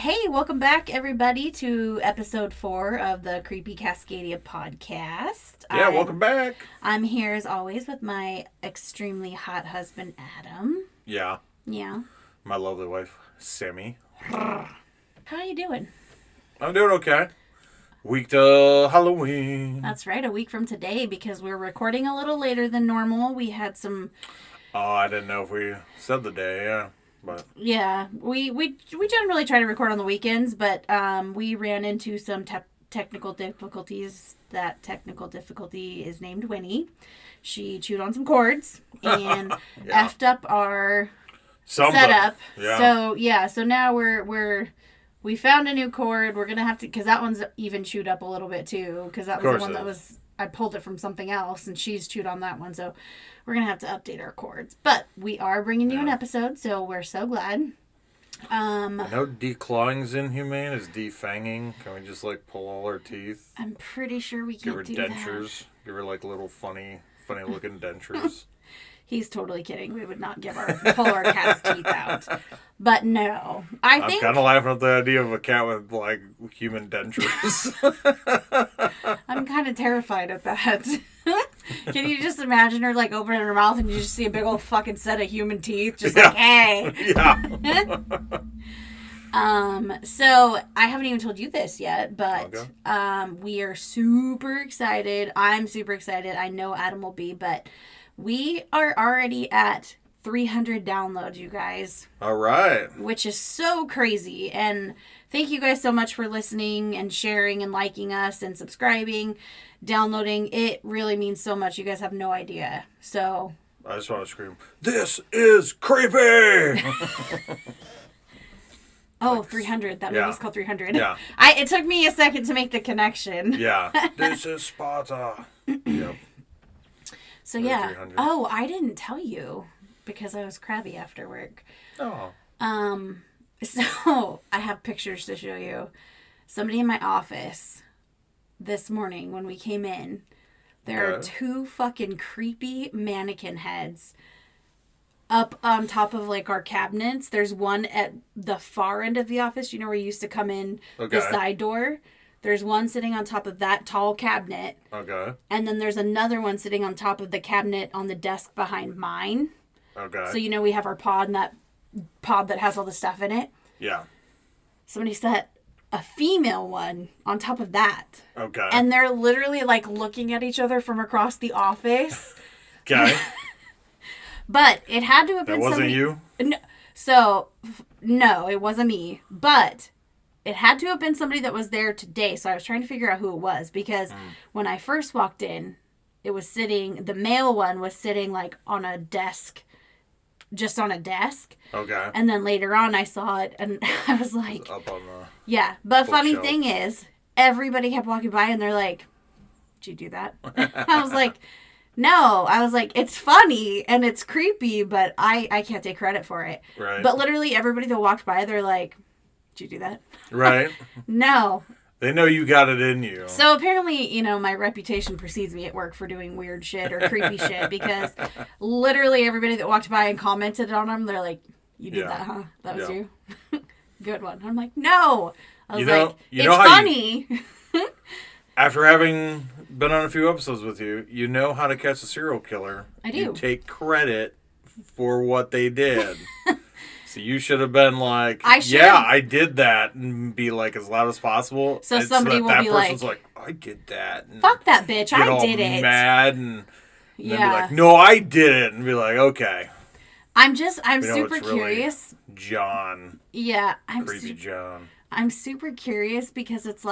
Hey, welcome back, everybody, to episode 4 of the Creepy Cascadia podcast. Yeah, welcome back. I'm here, as always, with my extremely hot husband, Adam. Yeah. Yeah. My lovely wife, Sammy. How are you doing? I'm doing okay. Week to Halloween. That's right, a week from today, because we're recording a little later than normal. We had some... Oh, I didn't know if we said the day, yeah. But yeah, we generally try to record on the weekends, but we ran into some technical difficulties. That technical difficulty is named Winnie. She chewed on some cords and effed up our setup. Yeah. So now we found a new cord. We're gonna have to, because that one's even chewed up a little bit too, because that was the one that was, I pulled it from something else, and she's chewed on that one. So we're going to have to update our cords. But we are bringing you an episode, so we're so glad. I know declawing's inhumane. Is defanging. Can we just, pull all her teeth? I'm pretty sure we can't do that. Give her dentures. Give her, little funny-looking dentures. He's totally kidding. We would not pull our cat's teeth out. But no. I'm kind of laughing at the idea of a cat with, human dentures. I'm kind of terrified at that. Can you just imagine her, opening her mouth and you just see a big old fucking set of human teeth? Just hey. Yeah. So I haven't even told you this yet, but we are super excited. I'm super excited. I know Adam will be, but we are already at 300 downloads, you guys. All right. Which is so crazy. And thank you guys so much for listening and sharing and liking us and subscribing, downloading. It really means so much. You guys have no idea. So I just want to scream, "This is creepy!" Oh, 300. That movie's called 300. Yeah. It took me a second to make the connection. Yeah. This is Sparta. Yep. So yeah. 300. Oh, I didn't tell you because I was crabby after work. Oh. So I have pictures to show you. Somebody in my office this morning when we came in, there are 2 fucking creepy mannequin heads up on top of our cabinets. There's one at the far end of the office, where you used to come in the side door. There's one sitting on top of that tall cabinet. Okay. And then there's another one sitting on top of the cabinet on the desk behind mine. Okay. So, we have our pod, and that pod that has all the stuff in it. Yeah. Somebody set a female one on top of that. Okay. And they're literally, looking at each other from across the office. Okay. But it had to have been somebody... That wasn't you? No. So, no, it wasn't me. But... it had to have been somebody that was there today, so I was trying to figure out who it was, because when I first walked in, the male one was sitting, on a desk, just on a desk. Okay. And then later on, I saw it, and I was like... up on the... yeah, but funny thing is, everybody kept walking by, and they're like, did you do that? I was like, no. I was like, it's funny, and it's creepy, but I can't take credit for it. Right. But literally, everybody that walked by, they're like... did you do that? Right. No. They know you got it in you. So apparently, my reputation precedes me at work for doing weird shit or creepy shit, because literally everybody that walked by and commented on them, they're like, you did that, huh? That was you? Good one. I'm like, no. I was it's funny. After having been on a few episodes with you, you know how to catch a serial killer. I do. You take credit for what they did. So you should have been like, I did that, and be as loud as possible. So somebody will be like, that person's like, I did that. And fuck that bitch, I did it. Mad and then be like, no, I did it, and be like, okay. I'm super curious. Really John. Yeah, creepy John. I'm super curious because it's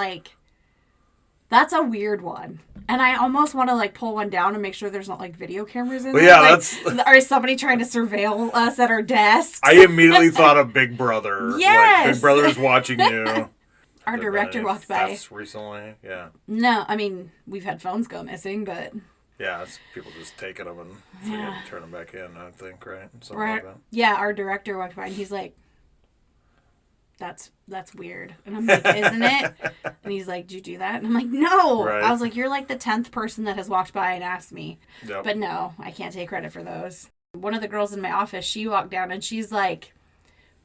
that's a weird one. And I almost want to pull one down and make sure there's not video cameras in there. Yeah, that's... or is somebody trying to surveil us at our desks? I immediately thought of Big Brother. Yes! Big Brother's watching you. Our director walked by. Recently, yeah. No, I mean, we've had phones go missing, but... yeah, it's people just taking them and forgetting to turn them back in, I think, right? Something like that. Yeah, our director walked by and he's like, that's weird. And I'm like, isn't it? And he's like, did you do that? And I'm like, no. Right. I was like, you're the 10th person that has walked by and asked me. Yep. But no, I can't take credit for those. One of the girls in my office, she walked down and she's like,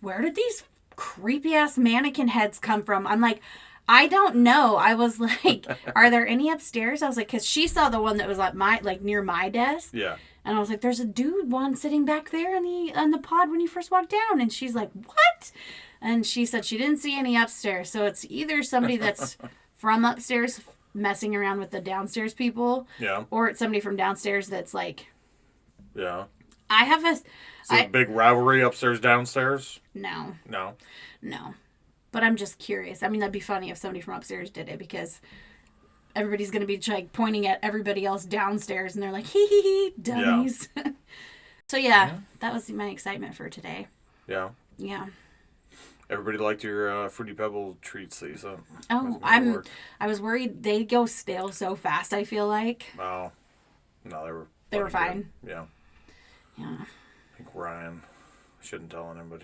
where did these creepy ass mannequin heads come from? I'm like, I don't know. I was like, are there any upstairs? I was like, because she saw the one that was like near my desk. Yeah. And I was like, there's a dude one sitting back there on the pod when you first walked down. And she's like, what? And she said she didn't see any upstairs. So it's either somebody that's from upstairs messing around with the downstairs people. Yeah. Or it's somebody from downstairs that's like... Yeah. I have a... Is it a big rivalry upstairs, downstairs? No. No? No. But I'm just curious. I mean, that'd be funny if somebody from upstairs did it because... everybody's going to be like pointing at everybody else downstairs and they're like, hee hee hee, dummies. Yeah. So yeah, that was my excitement for today. Yeah. Yeah. Everybody liked your Fruity Pebble treats that you sent. Oh, I was worried they go stale so fast, I feel like. Oh. No, they were fine. Good. Yeah. Yeah. I think Ryan, shouldn't tell him, but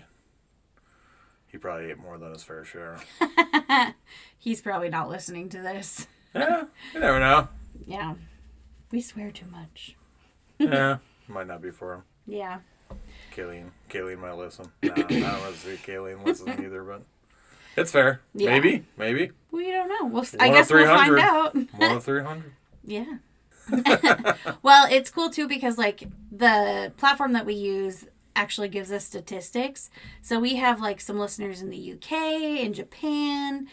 he probably ate more than his fair share. He's probably not listening to this. Yeah, you never know. Yeah. We swear too much. Yeah, might not be for him. Yeah. Kayleen might listen. Nah, I don't want to see Kayleen listen either, but it's fair. Yeah. Maybe. We don't know. I guess we'll find out. 1 of 300. Yeah. Well, it's cool too because like the platform that we use actually gives us statistics. So we have like some listeners in the UK, in Japan,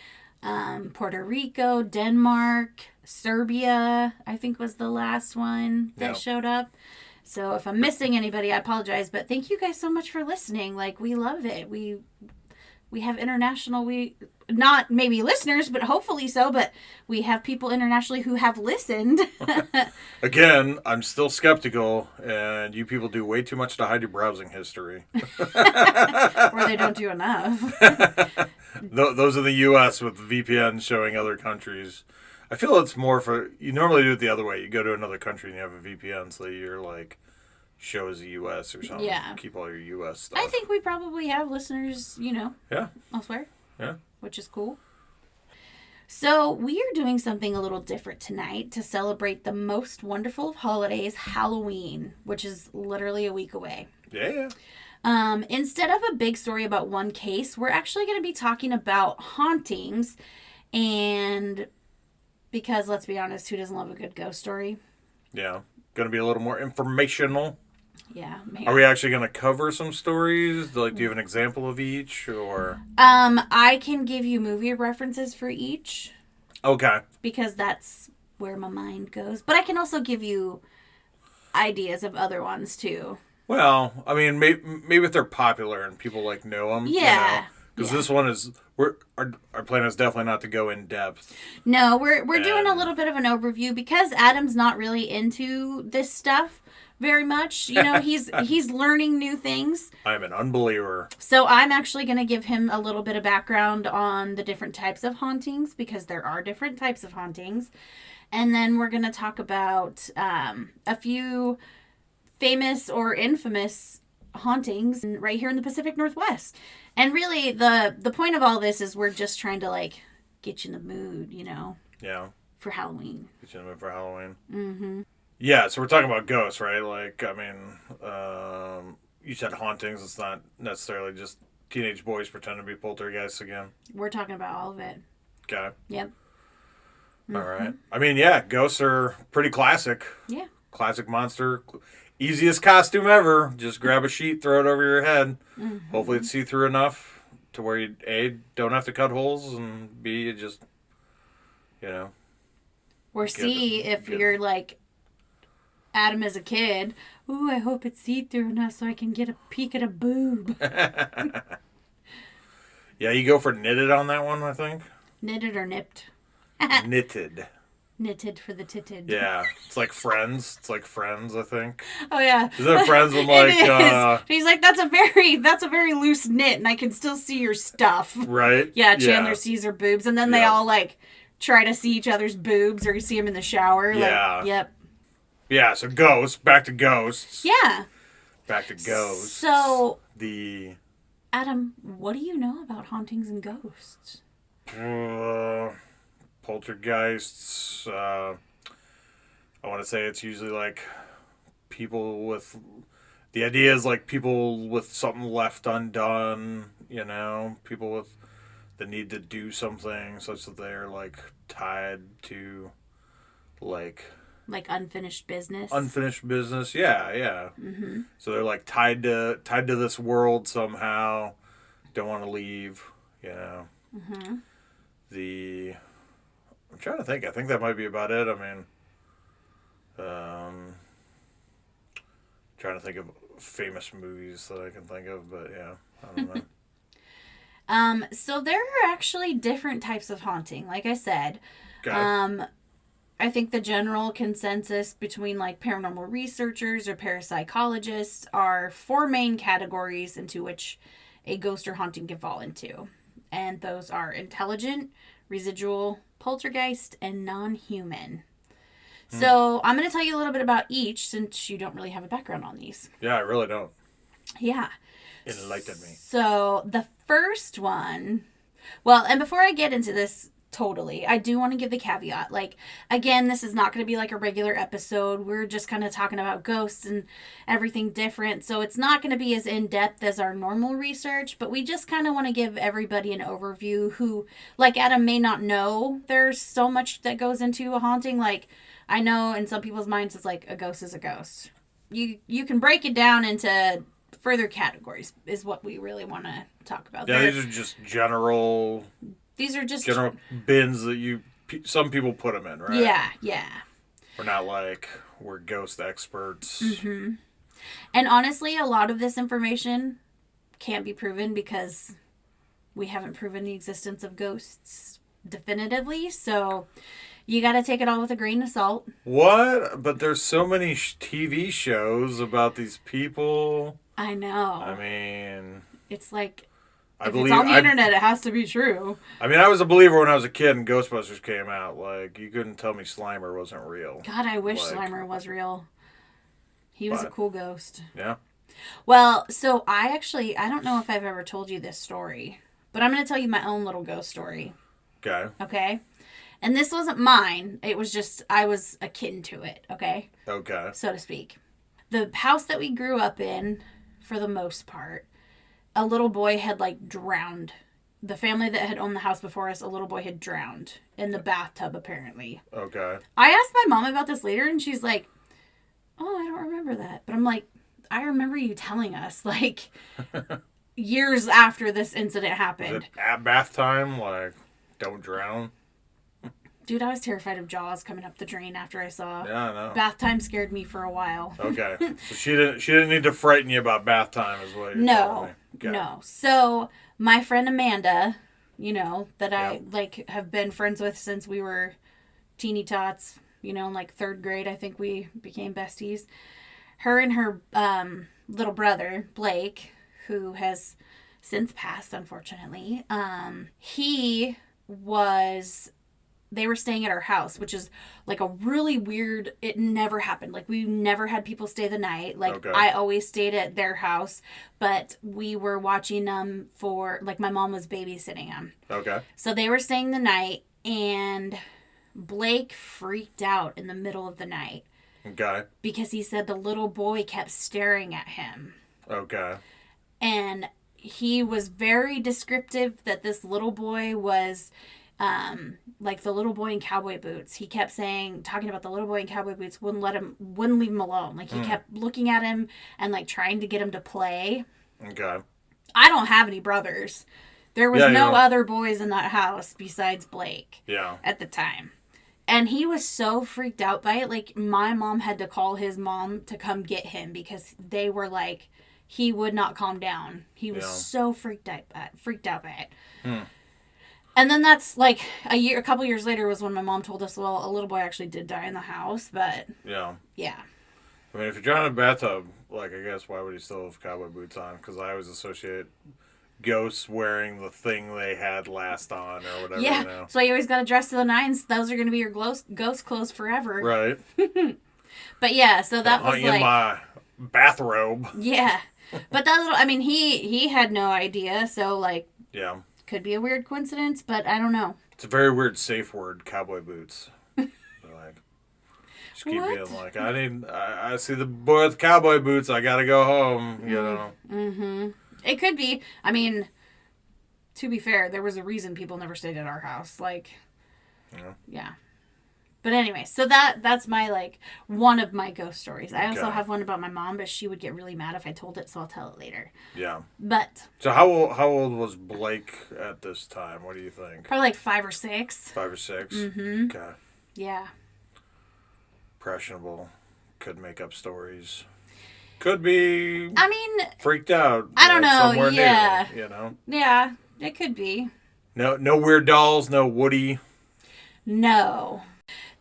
Puerto Rico, Denmark, Serbia, I think was the last one that showed up. So if I'm missing anybody, I apologize, but thank you guys so much for listening. Like, we love it. We have international, not maybe listeners, but hopefully so, but we have people internationally who have listened. Again, I'm still skeptical, and you people do way too much to hide your browsing history. Or they don't do enough. Those are the U.S. with VPN showing other countries. I feel it's more for... You normally do it the other way. You go to another country and you have a VPN, so you're like... shows the U.S. or something. Yeah. Keep all your U.S. stuff. I think we probably have listeners, Yeah. elsewhere. Yeah. Which is cool. So we are doing something a little different tonight to celebrate the most wonderful of holidays, Halloween, which is literally a week away. Yeah. Instead of a big story about one case, we're actually going to be talking about hauntings. And because, let's be honest, who doesn't love a good ghost story? Yeah. Going to be a little more informational. Yeah. Maybe. Are we actually going to cover some stories? Like, do you have an example of each, or? I can give you movie references for each. Okay. Because that's where my mind goes. But I can also give you ideas of other ones, too. Well, I mean, maybe if they're popular and people, like, know them. Yeah. Because this one is... Our plan is definitely not to go in depth. No, we're doing a little bit of an overview because Adam's not really into this stuff very much. He's learning new things. I'm an unbeliever. So I'm actually going to give him a little bit of background on the different types of hauntings because there are different types of hauntings. And then we're going to talk about a few famous or infamous hauntings right here in the Pacific Northwest. And really, the point of all this is we're just trying to, like, get you in the mood, Yeah. For Halloween. Get you in the mood for Halloween. Mm-hmm. Yeah, so we're talking about ghosts, right? Like, I mean, you said hauntings. It's not necessarily just teenage boys pretending to be poltergeists again. We're talking about all of it. Okay. Yep. Mm-hmm. All right. I mean, yeah, ghosts are pretty classic. Yeah. Classic monster. Easiest costume ever. Just grab a sheet, throw it over your head. Mm-hmm. Hopefully it's see-through enough to where you, A, don't have to cut holes, and B, you just, Or C, if you're like Adam as a kid, ooh, I hope it's see-through enough so I can get a peek at a boob. Yeah, you go for knitted on that one, I think. Knitted or nipped? Knitted. Knitted for the titted. Yeah. It's like Friends. I think. Oh, yeah. Is that Friends with like... He's like, that's a very loose knit, and I can still see your stuff. Right? Yeah, Chandler sees her boobs, and then they all, like, try to see each other's boobs, or you see them in the shower. Yeah. Like, yep. Yeah, so ghosts. Back to ghosts. Yeah. Back to ghosts. So... Adam, what do you know about hauntings and ghosts? Poltergeists. I want to say it's usually like people with... The idea is like people with something left undone, you know, people with the need to do something such that they're like tied to like unfinished business. Unfinished business, yeah, yeah. Mm-hmm. So they're like tied to this world somehow. Don't want to leave, you know. Mm-hmm. I'm trying to think. I think that might be about it. I mean, trying to think of famous movies that I can think of, but yeah, I don't know. So there are actually different types of haunting, like I said. Okay. I think the general consensus between like paranormal researchers or parapsychologists are 4 main categories into which a ghost or haunting can fall into. And those are intelligent, residual, poltergeist, and non-human. So I'm going to tell you a little bit about each since you don't really have a background on these. Yeah, I really don't. Yeah. Enlighten me. So the first one, well, and before I get into this totally, I do want to give the caveat. Like, again, this is not going to be like a regular episode. We're just kind of talking about ghosts and everything different. So it's not going to be as in-depth as our normal research, but we just kind of want to give everybody an overview who, like Adam, may not know there's so much that goes into a haunting. Like, I know in some people's minds it's like a ghost is a ghost. You can break it down into further categories is what we really want to talk about. Yeah, these are just general. These are just general bins that some people put them in, right? Yeah, yeah. We're not like we're ghost experts. Mm-hmm. And honestly, a lot of this information can't be proven because we haven't proven the existence of ghosts definitively. So you got to take it all with a grain of salt. What? But there's so many TV shows about these people. I know. I mean, it's like if it's on the internet, it has to be true. I mean, I was a believer when I was a kid and Ghostbusters came out. Like, you couldn't tell me Slimer wasn't real. God, I wish Slimer was real. He was a cool ghost. Yeah. Well, so I don't know if I've ever told you this story, but I'm going to tell you my own little ghost story. Okay. Okay? And this wasn't mine. It was just, I was akin to it, okay? Okay. So to speak. The house that we grew up in, for the most part, a little boy had like drowned. The family that had owned the house before us, a little boy had drowned in the bathtub, apparently. Okay. I asked my mom about this later, and she's like, oh, I don't remember that. But I'm like, I remember you telling us, like, years after this incident happened. Was it at bath time? Like, don't drown? Dude, I was terrified of Jaws coming up the drain after I saw. Yeah, I know. Bath time scared me for a while. Okay. So she didn't need to frighten you about bath time is what you're telling me. Okay. No. So my friend Amanda, you know, that I like have been friends with since we were teeny tots, you know, in like 3rd grade, I think we became besties. Her and her little brother, Blake, who has since passed, unfortunately, they were staying at our house, which is like a really weird, it never happened. Like, we never had people stay the night. Like, okay. I always stayed at their house, but we were watching them for, like, my mom was babysitting them. Okay. So they were staying the night, and Blake freaked out in the middle of the night. Okay. Because he said the little boy kept staring at him. Okay. And he was very descriptive that this little boy was... like the little boy in cowboy boots. He kept talking about the little boy in cowboy boots, wouldn't leave him alone. Like, he kept looking at him and like trying to get him to play. Okay. I don't have any brothers. There was no other boys in that house besides Blake. Yeah. At the time. And he was so freaked out by it. Like, my mom had to call his mom to come get him because they were like, he would not calm down. He was so freaked out by it. And then that's like a couple years later was when my mom told us, well, a little boy actually did die in the house, but yeah. I mean, if you're drowning in a bathtub, like, I guess why would he still have cowboy boots on? Because I always associate ghosts wearing the thing they had last on or whatever. Yeah, you know? So you always got to dress to the nines. Those are going to be your ghost clothes forever. Right. But yeah, so that was like... in my bathrobe. Yeah. But that little... I mean, he had no idea, so like... Yeah. Could be a weird coincidence, but I don't know. It's a very weird safe word, cowboy boots. Like, just keep being like, I see the boy with cowboy boots, I gotta go home, you know. Mm-hmm. It could be. I mean, to be fair, there was a reason people never stayed at our house. Like, yeah. But anyway, so that's my, like, one of my ghost stories. I also have one about my mom, but she would get really mad if I told it, so I'll tell it later. Yeah. But. So how old was Blake at this time? What do you think? Probably like 5 or 6. 5 or 6? Mm-hmm. Okay. Yeah. Impressionable. Could make up stories. Could be. I mean. Freaked out. I don't know. Somewhere Yeah. new, you know? Yeah, it could be. No weird dolls, no Woody. No.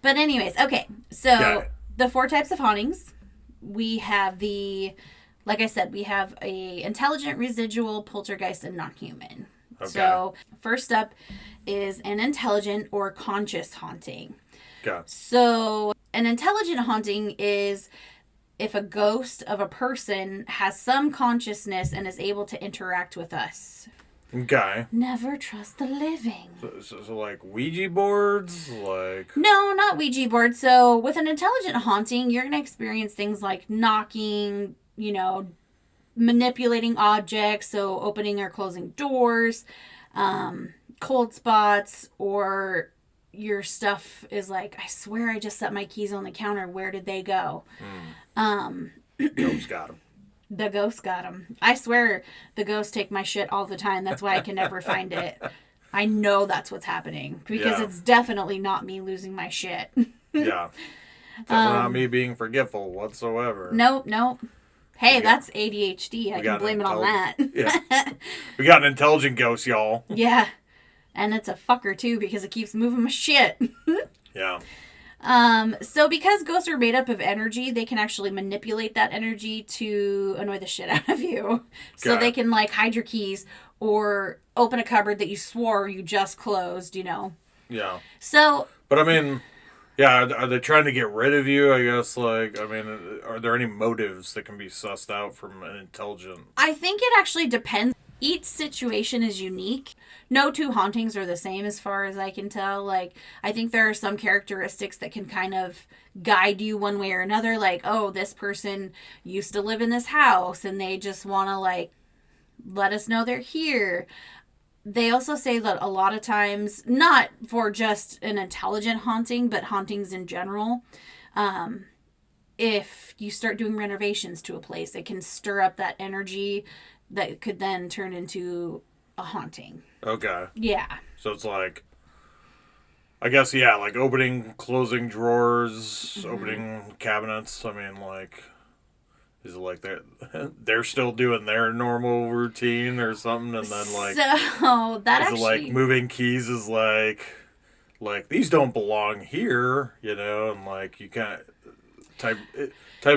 But anyways, okay. So the 4 types of hauntings. We have like I said, we have a intelligent, residual, poltergeist, and non-human. Okay. So first up is an intelligent or conscious haunting. Okay. So an intelligent haunting is if a ghost of a person has some consciousness and is able to interact with us. Okay. Never trust the living. So like Ouija boards? Like. No, not Ouija boards. So with an intelligent haunting, you're going to experience things like knocking, manipulating objects, so opening or closing doors, cold spots, or your stuff is like, I swear I just set my keys on the counter. Where did they go? Ghost got them. The ghost got them. I swear the ghosts take my shit all the time. That's why I can never find it. I know that's what's happening because it's definitely not me losing my shit. Yeah. Definitely not me being forgetful whatsoever. Nope. Hey, that's ADHD. I can blame it on that. Yeah. We got an intelligent ghost, y'all. Yeah. And it's a fucker too because it keeps moving my shit. Yeah. So because ghosts are made up of energy, they can actually manipulate that energy to annoy the shit out of you. So they can like hide your keys or open a cupboard that you swore you just closed, Yeah. So. But I mean, yeah, are they trying to get rid of you? I guess, like, I mean, are there any motives that can be sussed out from an intelligent? I think it actually depends. Each situation is unique. No 2 hauntings are the same as far as I can tell. Like, I think there are some characteristics that can kind of guide you one way or another. Like, oh, this person used to live in this house and they just want to, like, let us know they're here. They also say that a lot of times, not for just an intelligent haunting, but hauntings in general, if you start doing renovations to a place, it can stir up that energy that could then turn into a haunting. Okay. Yeah. So it's like, I guess, yeah, like opening, closing drawers, opening cabinets. I mean, like, is it like they're still doing their normal routine or something, and then like, so that is actually, it like moving keys is like these don't belong here, and like you can't type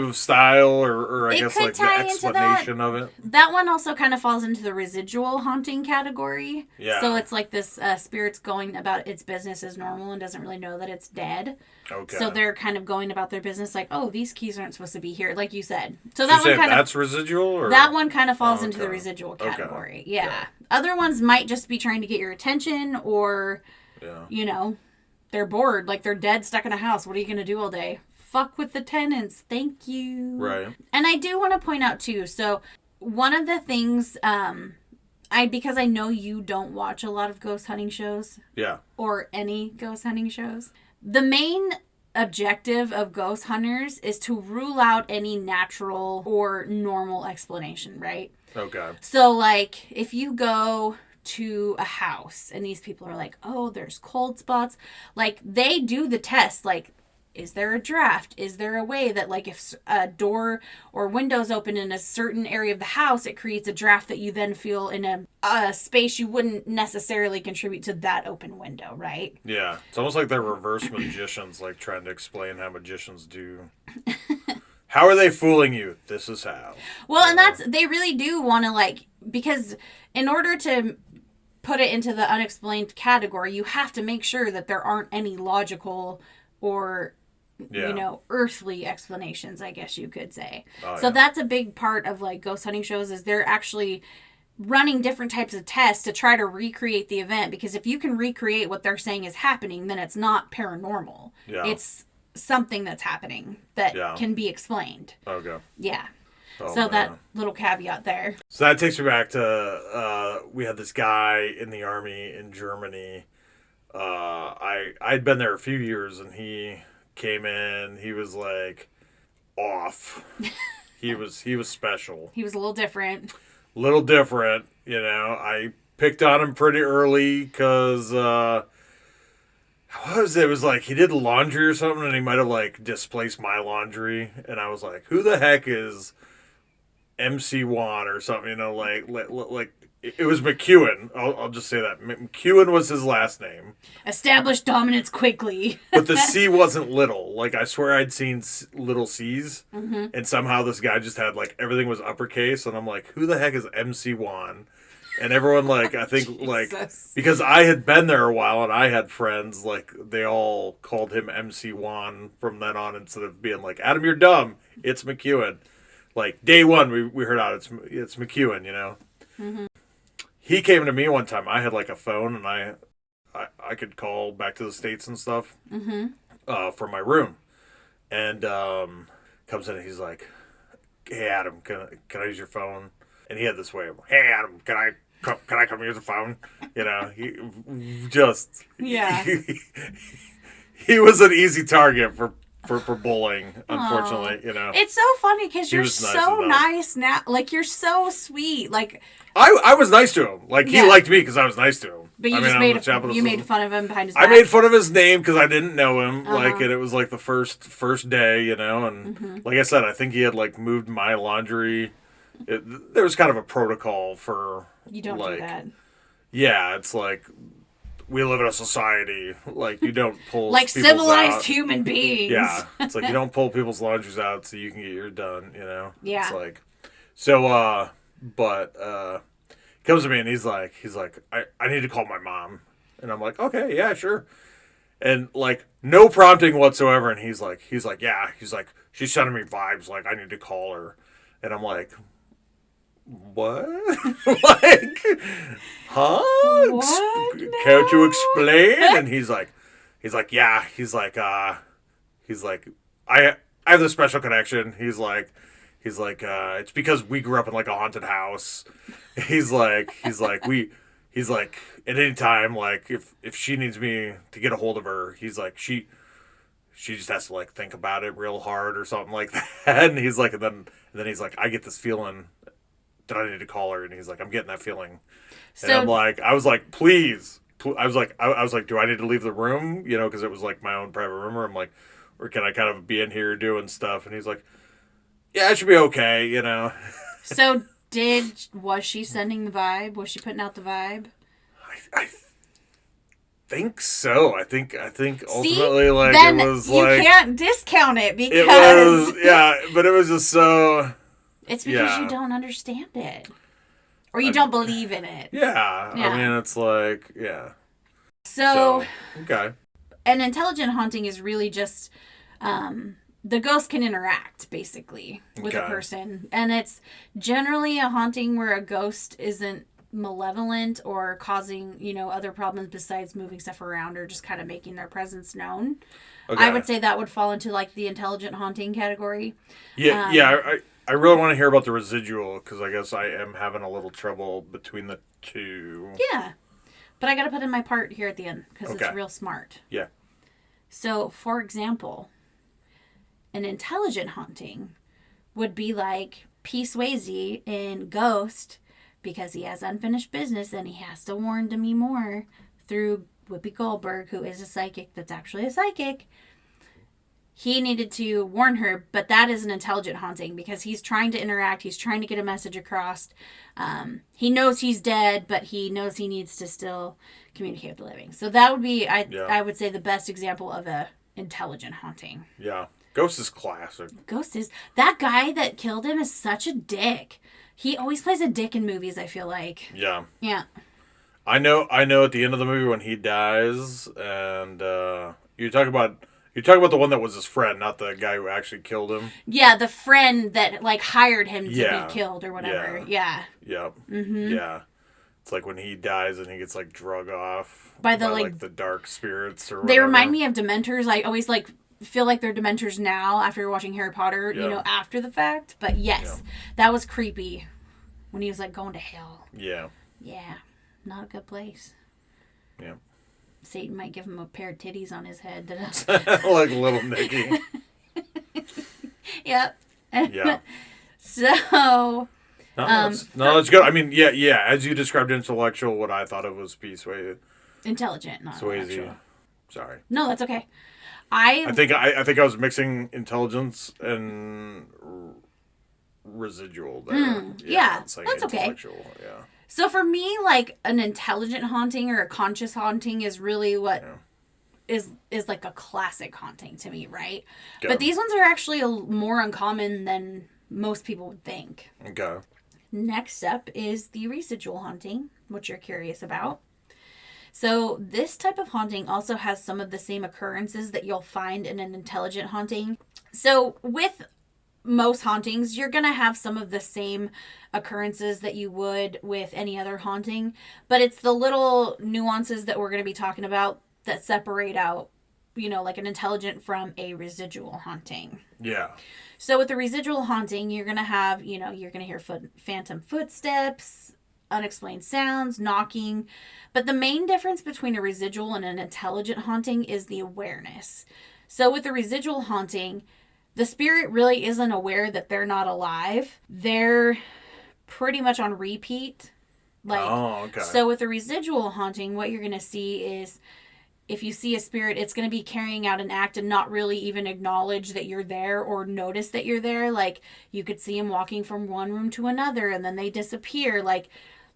of style or I guess like the explanation of it. That one also kind of falls into the residual haunting category. Yeah. So it's like this spirit's going about its business as normal and doesn't really know that it's dead. Okay. So they're kind of going about their business like, oh, these keys aren't supposed to be here, like you said. So that one kind of that's residual, or that one kind of falls into the residual category. Okay. Yeah. Okay. Other ones might just be trying to get your attention, or they're bored, like they're dead, stuck in a house. What are you going to do all day? Fuck with the tenants. Thank you. Right. And I do want to point out too, so one of the things, because I know you don't watch a lot of ghost hunting shows. Yeah. Or any ghost hunting shows. The main objective of ghost hunters is to rule out any natural or normal explanation, right? Okay. So like if you go to a house and these people are like, oh, there's cold spots, like they do the test, like, is there a draft? Is there a way that, like, if a door or windows open in a certain area of the house, it creates a draft that you then feel in a space you wouldn't necessarily contribute to that open window, right? Yeah. It's almost like they're reverse magicians, like trying to explain how magicians do. How are they fooling you? This is how. Well, and they really do want to, like, because in order to put it into the unexplained category, you have to make sure that there aren't any logical or earthly explanations, I guess you could say. So that's a big part of like ghost hunting shows, is they're actually running different types of tests to try to recreate the event, because if you can recreate what they're saying is happening, then it's not paranormal. Yeah. It's something that's happening that can be explained. Okay. Yeah. Oh, So that man. little caveat there. So that takes me back to we had this guy in the army in Germany. I'd been there a few years, and he came in. He was like off. He was special. He was a little different. Little different, you know. I picked on him pretty early because what was it? It was like he did laundry or something, and he might have like displaced my laundry, and I was like, "Who the heck is MC Juan or something?" You know, like it was McEwen. I'll just say that McEwen was his last name. Establish dominance quickly. But the C wasn't little. Like, I swear I'd seen little C's, and somehow this guy just had, like, everything was uppercase, and I'm like, who the heck is MC Juan? And everyone, like, I think, like, because I had been there a while and I had friends, like, they all called him MC Juan from then on instead of being like, Adam, you're dumb. It's McEwen. Like, day one, we heard out it's McEwen, you know? Mm-hmm. He came to me one time. I had, like, a phone, and I could call back to the States and stuff from my room. And comes in and he's like, "Hey, Adam, can I use your phone?" And he had this way of, "Hey, Adam, can I come use the phone?" You know, he just... Yeah. He was an easy target for bullying, unfortunately, you know. It's so funny because you're so nice now. Like, you're so sweet. Like... I was nice to him. Like, he liked me because I was nice to him. But you made fun of him behind his back. I made fun of his name because I didn't know him. Like, and it was like the first day, you know. And like I said, I think he had like moved my laundry. There was kind of a protocol for you don't do that. Yeah, it's like we live in a society like you don't pull like civilized human beings. Yeah, it's like you don't pull people's laundries out so you can get yours done. You know. Yeah. It's like so. But he comes to me and he's like, I need to call my mom. And I'm like, okay, yeah, sure. And like no prompting whatsoever. And he's like, yeah. He's like, she's sending me vibes. Like I need to call her. And I'm like, what? Like, huh? What? Can't you explain? And he's like, yeah. He's like, I have this special connection. He's like, it's because we grew up in like a haunted house. He's like, at any time, like if she needs me to get a hold of her, he's like, she just has to like think about it real hard or something like that. And he's like, and then he's like, I get this feeling that I need to call her. And he's like, I'm getting that feeling. So, and I'm like, I was like, please. I was like, do I need to leave the room? You know, because it was like my own private room. Or I'm like, or can I kind of be in here doing stuff? And he's like, yeah, it should be okay, you know. So, was she sending the vibe? Was she putting out the vibe? I think so. I think ultimately, see? like, then it was you like... You can't discount it because... It was, yeah, but it was just so... It's because you don't understand it. Or you don't believe in it. Yeah, I mean, it's like, yeah. So okay. An intelligent haunting is really just... the ghost can interact, basically, with a person. And it's generally a haunting where a ghost isn't malevolent or causing, other problems besides moving stuff around or just kind of making their presence known. Okay. I would say that would fall into, like, the intelligent haunting category. Yeah, I really want to hear about the residual because I guess I am having a little trouble between the two. Yeah. But I got to put in my part here at the end because it's real smart. Yeah. So, for example... an intelligent haunting would be like P. Swayze in Ghost because he has unfinished business and he has to warn Demi Moore through Whoopi Goldberg, who is a psychic that's actually a psychic. He needed to warn her, but that is an intelligent haunting because he's trying to interact. He's trying to get a message across. He knows he's dead, but he knows he needs to still communicate with the living. So that would be, I would say, the best example of a intelligent haunting. Yeah. Ghost is classic. That guy that killed him is such a dick. He always plays a dick in movies, I feel like. Yeah. Yeah. I know at the end of the movie when he dies and you talk about the one that was his friend, not the guy who actually killed him. Yeah, the friend that like hired him to be killed or whatever. Yeah. Yep. Mm-hmm. Yeah. It's like when he dies and he gets like drug off by the dark spirits or whatever. They remind me of Dementors. I always like feel like they're Dementors now after watching Harry Potter, Yeah. you know, after the fact. But yes, that was creepy when he was like going to hell. Yeah. Yeah, not a good place. Yeah. Satan might give him a pair of titties on his head. Like little Nicky. Yep. Yeah. So. That's good. I mean, yeah. As you described intellectual, what I thought of was Swayze. Intelligent, not intellectual. Sorry. No, that's okay. I think I was mixing intelligence and residual there. Yeah, that's okay. Yeah. So for me, like an intelligent haunting or a conscious haunting is really what is like a classic haunting to me, right? Go. But these ones are actually more uncommon than most people would think. Okay. Next up is the residual haunting, which you're curious about. So this type of haunting also has some of the same occurrences that you'll find in an intelligent haunting. So with most hauntings, you're going to have some of the same occurrences that you would with any other haunting, but it's the little nuances that we're going to be talking about that separate out, you know, like an intelligent from a residual haunting. Yeah. So with the residual haunting, you're going to have, you know, you're going to hear phantom footsteps, unexplained sounds, knocking. But the main difference between a residual and an intelligent haunting is the awareness. So with the residual haunting, the spirit really isn't aware that they're not alive. They're pretty much on repeat. So with a residual haunting, what you're going to see is if you see a spirit, it's going to be carrying out an act and not really even acknowledge that you're there or notice that you're there. Like, you could see them walking from one room to another and then they disappear. Like,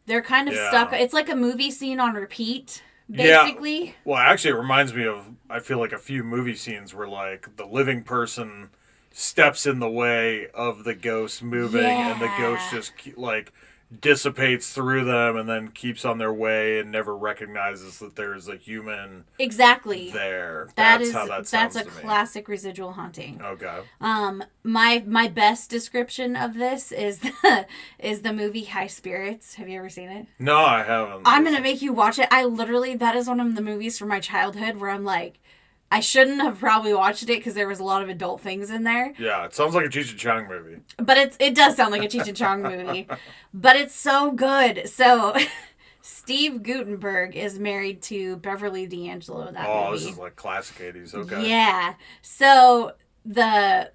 they're kind of stuck. It's like a movie scene on repeat, basically. Yeah. Well, actually, it reminds me of, I feel like a few movie scenes where, like, the living person steps in the way of the ghost moving and the ghost just, like, dissipates through them and then keeps on their way and never recognizes that there's a human there. That's how that sounds to me. That's a classic residual haunting. Okay. My best description of this is the movie High Spirits. Have you ever seen it? No, I haven't. I'm gonna make you watch it. That is one of the movies from my childhood where I'm like, I shouldn't have probably watched it because there was a lot of adult things in there. Yeah, it sounds like a Cheech and Chong movie. But it does sound like a Cheech and Chong movie. But it's so good. So, Steve Guttenberg is married to Beverly D'Angelo in that movie. Oh, this is like classic 80s. Okay. Yeah. So, the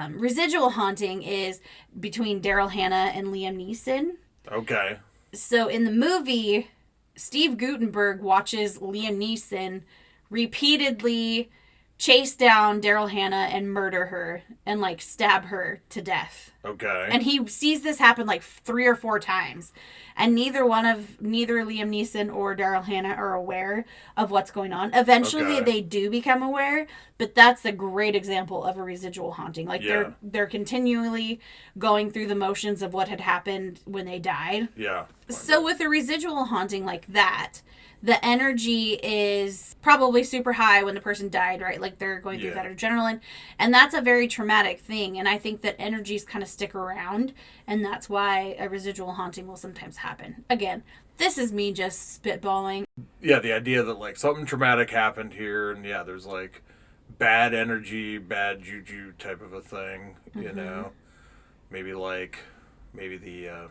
residual haunting is between Daryl Hannah and Liam Neeson. Okay. So, in the movie, Steve Guttenberg watches Liam Neeson repeatedly chase down Daryl Hannah and murder her and like stab her to death. Okay. And he sees this happen like 3 or 4 times. And neither Liam Neeson or Daryl Hannah are aware of what's going on. Eventually they do become aware, but that's a great example of a residual haunting. Like they're continually going through the motions of what had happened when they died. Yeah. So with a residual haunting like that, the energy is probably super high when the person died, right? Like they're going through that adrenaline. And that's a very traumatic thing. And I think that energies kind of stick around. And that's why a residual haunting will sometimes happen. Again, this is me just spitballing. Yeah, the idea that like something traumatic happened here. And there's like bad energy, bad juju type of a thing, you know? Maybe the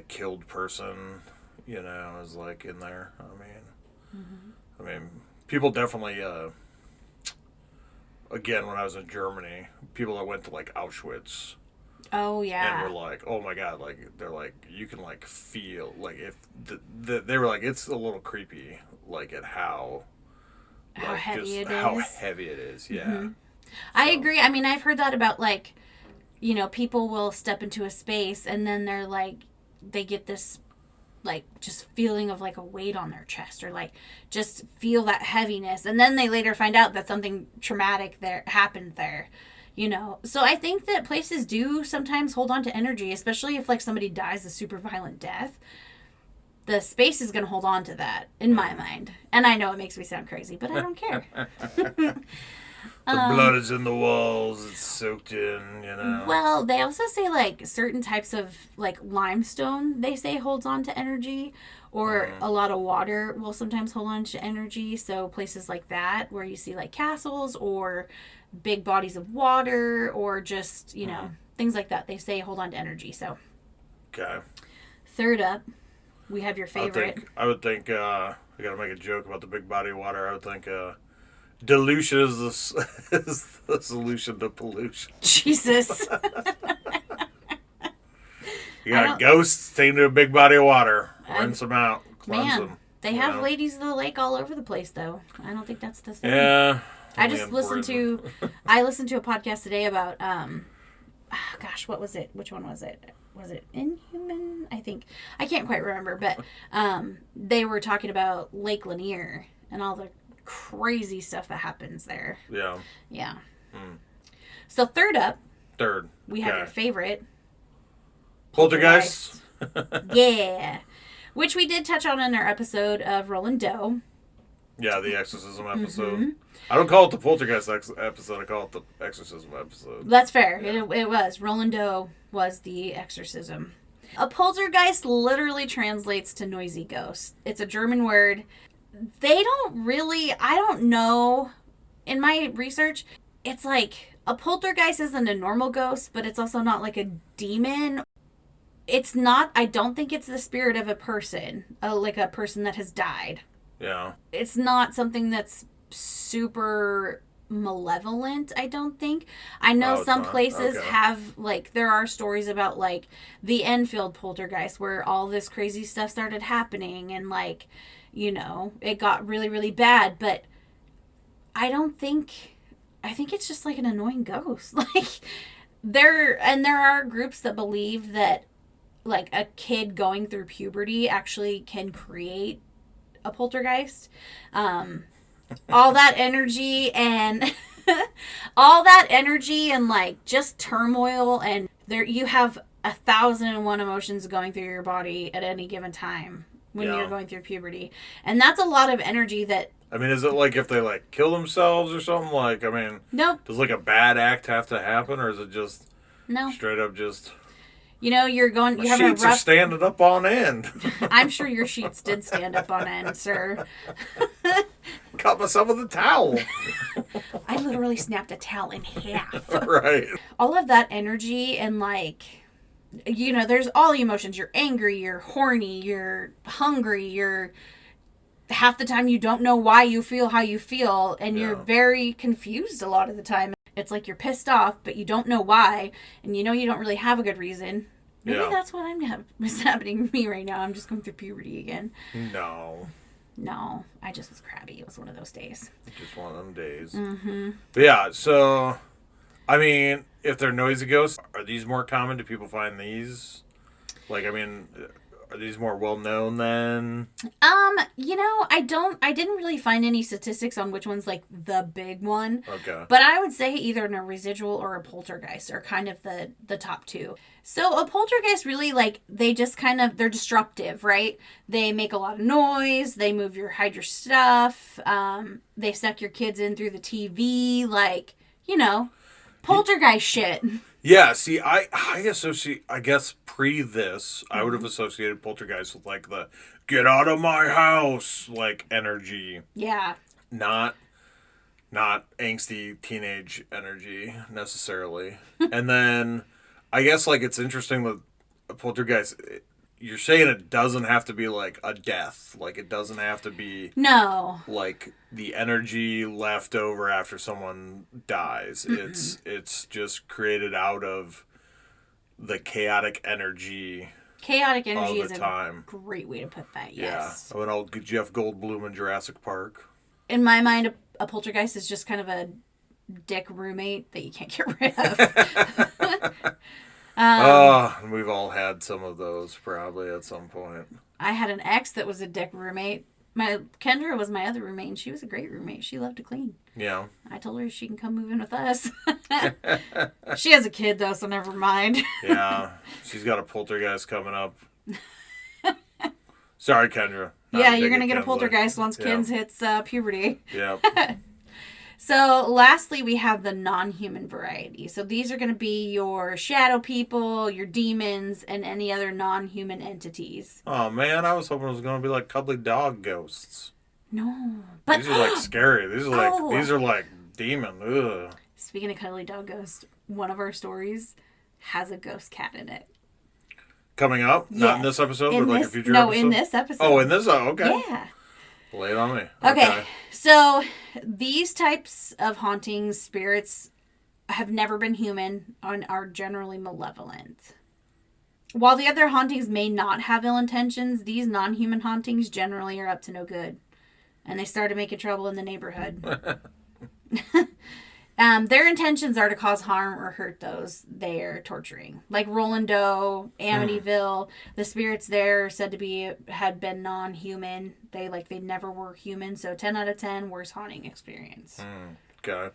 killed person, you know, is like in there. I mean, people definitely, again, when I was in Germany, people that went to like Auschwitz. Oh, yeah. And were like, oh my God, like, they're like, you can like feel, like, if they were like, it's a little creepy, like, at how heavy it is. Yeah. Mm-hmm. I agree. I mean, I've heard that about like, you know, people will step into a space and then they're like, they get this like just feeling of like a weight on their chest or like just feel that heaviness, and then they later find out that something traumatic there happened there, you know. So I think that places do sometimes hold on to energy, especially if like somebody dies a super violent death. The space is going to hold on to that in my mind, and I know it makes me sound crazy, but I don't care. The blood is in the walls. It's soaked in, you know. Well, they also say, like, certain types of, like, limestone, they say holds on to energy. Or a lot of water will sometimes hold on to energy. So places like that where you see like castles or big bodies of water or just, you know, things like that. They say hold on to energy. So, okay. Third up, we have your favorite. I would think I gotta make a joke about the big body of water. I would think dilution is is the solution to pollution. Jesus. You got ghosts taken to a big body of water. Rinse them out. Cleanse them. They have ladies of the lake all over the place, though. I don't think that's the thing. Yeah. I just listened to a podcast today about gosh, what was it? Which one was it? Was it Inhuman? I think I can't quite remember, but they were talking about Lake Lanier and all the crazy stuff that happens there. Yeah. Yeah. So third, we have okay. your favorite Poltergeist. Yeah. Which we did touch on in our episode of Roland Doe. Yeah, the exorcism episode. I don't call it the Poltergeist episode. I call it the exorcism episode. That's fair. It was. Roland Doe was the exorcism. A poltergeist literally translates to noisy ghost. It's a German word. They don't really, I don't know. In my research, it's like a poltergeist isn't a normal ghost, but it's also not like a demon. It's not, I don't think it's the spirit of a person, like a person that has died. Yeah. It's not something that's super malevolent, I don't think. I know some places have, like, there are stories about, like, the Enfield poltergeist where all this crazy stuff started happening and, like, you know, it got really, really bad. But I think it's just, like, an annoying ghost. Like, there are groups that believe that, like, a kid going through puberty actually can create a poltergeist. All that energy and like just turmoil, and there you have 1,001 emotions going through your body at any given time when you're going through puberty, and that's a lot of energy. That, I mean, is it like if they like kill themselves or something? Like, I mean, nope. Does like a bad act have to happen, or is it just straight up just? You know, you're having a rough... sheets are standing up on end. I'm sure your sheets did stand up on end, sir. Cut myself with a towel. I literally snapped a towel in half. Right. All of that energy and, like, you know, there's all the emotions. You're angry, you're horny, you're hungry, you're... Half the time you don't know why you feel how you feel, and you're very confused a lot of the time. It's like you're pissed off, but you don't know why, and you know you don't really have a good reason. Maybe that's what is happening to me right now. I'm just going through puberty again. No, I just was crabby. It was one of those days. Just one of them days. Mm-hmm. But yeah, so, I mean, if they're noisy ghosts, are these more common? Do people find these? Like, I mean... Are these more well known then? You know, I didn't really find any statistics on which one's like the big one. Okay. But I would say either a residual or a poltergeist are kind of the top two. So a poltergeist really, like, they just kind of, they're disruptive, right? They make a lot of noise, they hide your stuff, they suck your kids in through the TV, like, you know, poltergeist shit. Yeah, see, I associate, I guess pre this, I would have associated poltergeist with like the get out of my house like energy. Yeah. Not angsty teenage energy necessarily. And then I guess like it's interesting that a poltergeist, you're saying it doesn't have to be like a death. Like it doesn't have to be like the energy left over after someone dies. Mm-mm. It's just created out of the chaotic energy. Chaotic energy is a great way to put that. Yes. Yeah. I mean, old Jeff Goldblum in Jurassic Park. In my mind, a poltergeist is just kind of a dick roommate that you can't get rid of. We've all had some of those probably at some point. I had an ex that was a dick roommate. Kendra was my other roommate, and she was a great roommate. She loved to clean. Yeah. I told her she can come move in with us. She has a kid, though, so never mind. Yeah. She's got a poltergeist coming up. Sorry, Kendra. Yeah, you're going to get a poltergeist once Kins hits puberty. Yeah. So, lastly, we have the non-human variety. So, these are going to be your shadow people, your demons, and any other non-human entities. Oh, man, I was hoping it was going to be like cuddly dog ghosts. No. But these are like scary. These are Oh. these are like demon. Ugh. Speaking of cuddly dog ghost, one of our stories has a ghost cat in it. Coming up? Yes. Not in this episode, but like a future episode? No, episode? in this episode. Oh, in this? Oh, okay. Yeah. Lay it on me. Okay. So, these types of hauntings, spirits, have never been human and are generally malevolent. While the other hauntings may not have ill intentions, these non-human hauntings generally are up to no good. And they started making trouble in the neighborhood. Their intentions are to cause harm or hurt those they're torturing. Like Rolando, Amityville, the spirits there said to be had been non-human. They never were human. So 10 out of 10 worst haunting experience. Okay.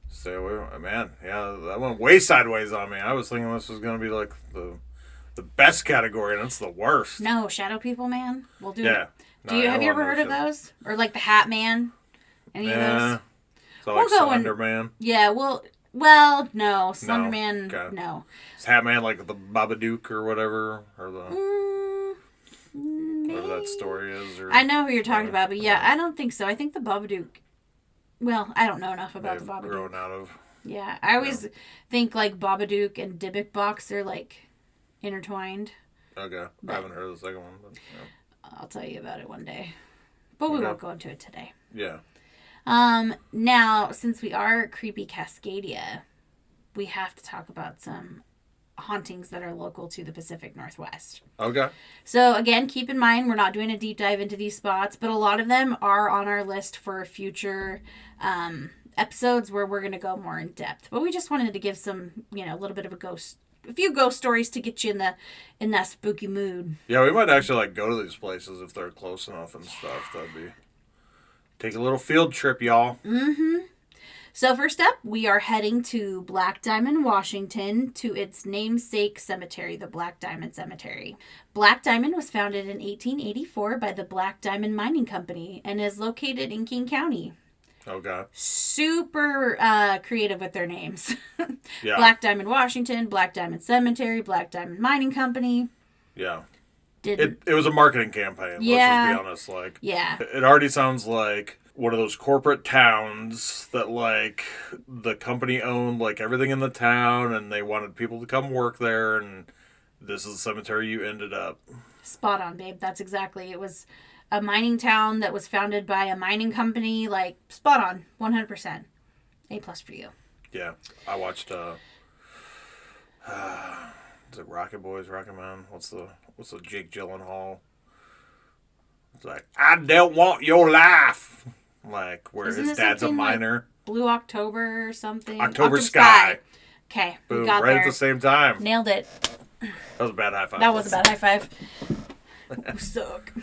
Stay away. Man, yeah, that went way sideways on me. I was thinking this was going to be like the best category, and it's the worst. No, shadow people, man. We'll do it. Yeah. Have you ever heard of those? Or like the Hat Man? Any of those? So like Slender Man? Yeah, well, no. Slender Man, okay. No. Is Hat Man like the Babadook or whatever? Or the whatever that story is? Or I know who you're talking about, but yeah, I don't think so. I think the Babadook... Well, I don't know enough about the Babadook. Grown out of. Yeah, I always think like Babadook and Dybbuk box are like intertwined. Okay, I haven't heard of the second one. But, yeah. I'll tell you about it one day. But we won't go into it today. Yeah. Now, since we are Creepy Cascadia, we have to talk about some hauntings that are local to the Pacific Northwest. Okay. So, again, keep in mind, we're not doing a deep dive into these spots, but a lot of them are on our list for future episodes where we're going to go more in depth. But we just wanted to give some, a little bit of a few ghost stories to get you in that spooky mood. Yeah, we might actually go to these places if they're close enough and stuff. That'd be... Take a little field trip, y'all. Mm-hmm. So first up, we are heading to Black Diamond, Washington, to its namesake cemetery, the Black Diamond Cemetery. Black Diamond was founded in 1884 by the Black Diamond Mining Company and is located in King County. Okay. Super creative with their names. Yeah. Black Diamond, Washington, Black Diamond Cemetery, Black Diamond Mining Company. Yeah. It was a marketing campaign, yeah. Let's just be honest. Yeah. It already sounds like one of those corporate towns that, the company owned, everything in the town, and they wanted people to come work there, and this is the cemetery you ended up. Spot on, babe. That's exactly. It was a mining town that was founded by a mining company. Spot on. 100%. A+ for you. Yeah. I watched, is it Rocket Boys, Rocket Man? What's the Jake Gyllenhaal? It's like, I don't want your life. Where Isn't his dad's a miner. Blue October or something? October Sky. Okay. Boom. We got right there. At the same time. Nailed it. That was a bad high five. That was a bad high five. You suck.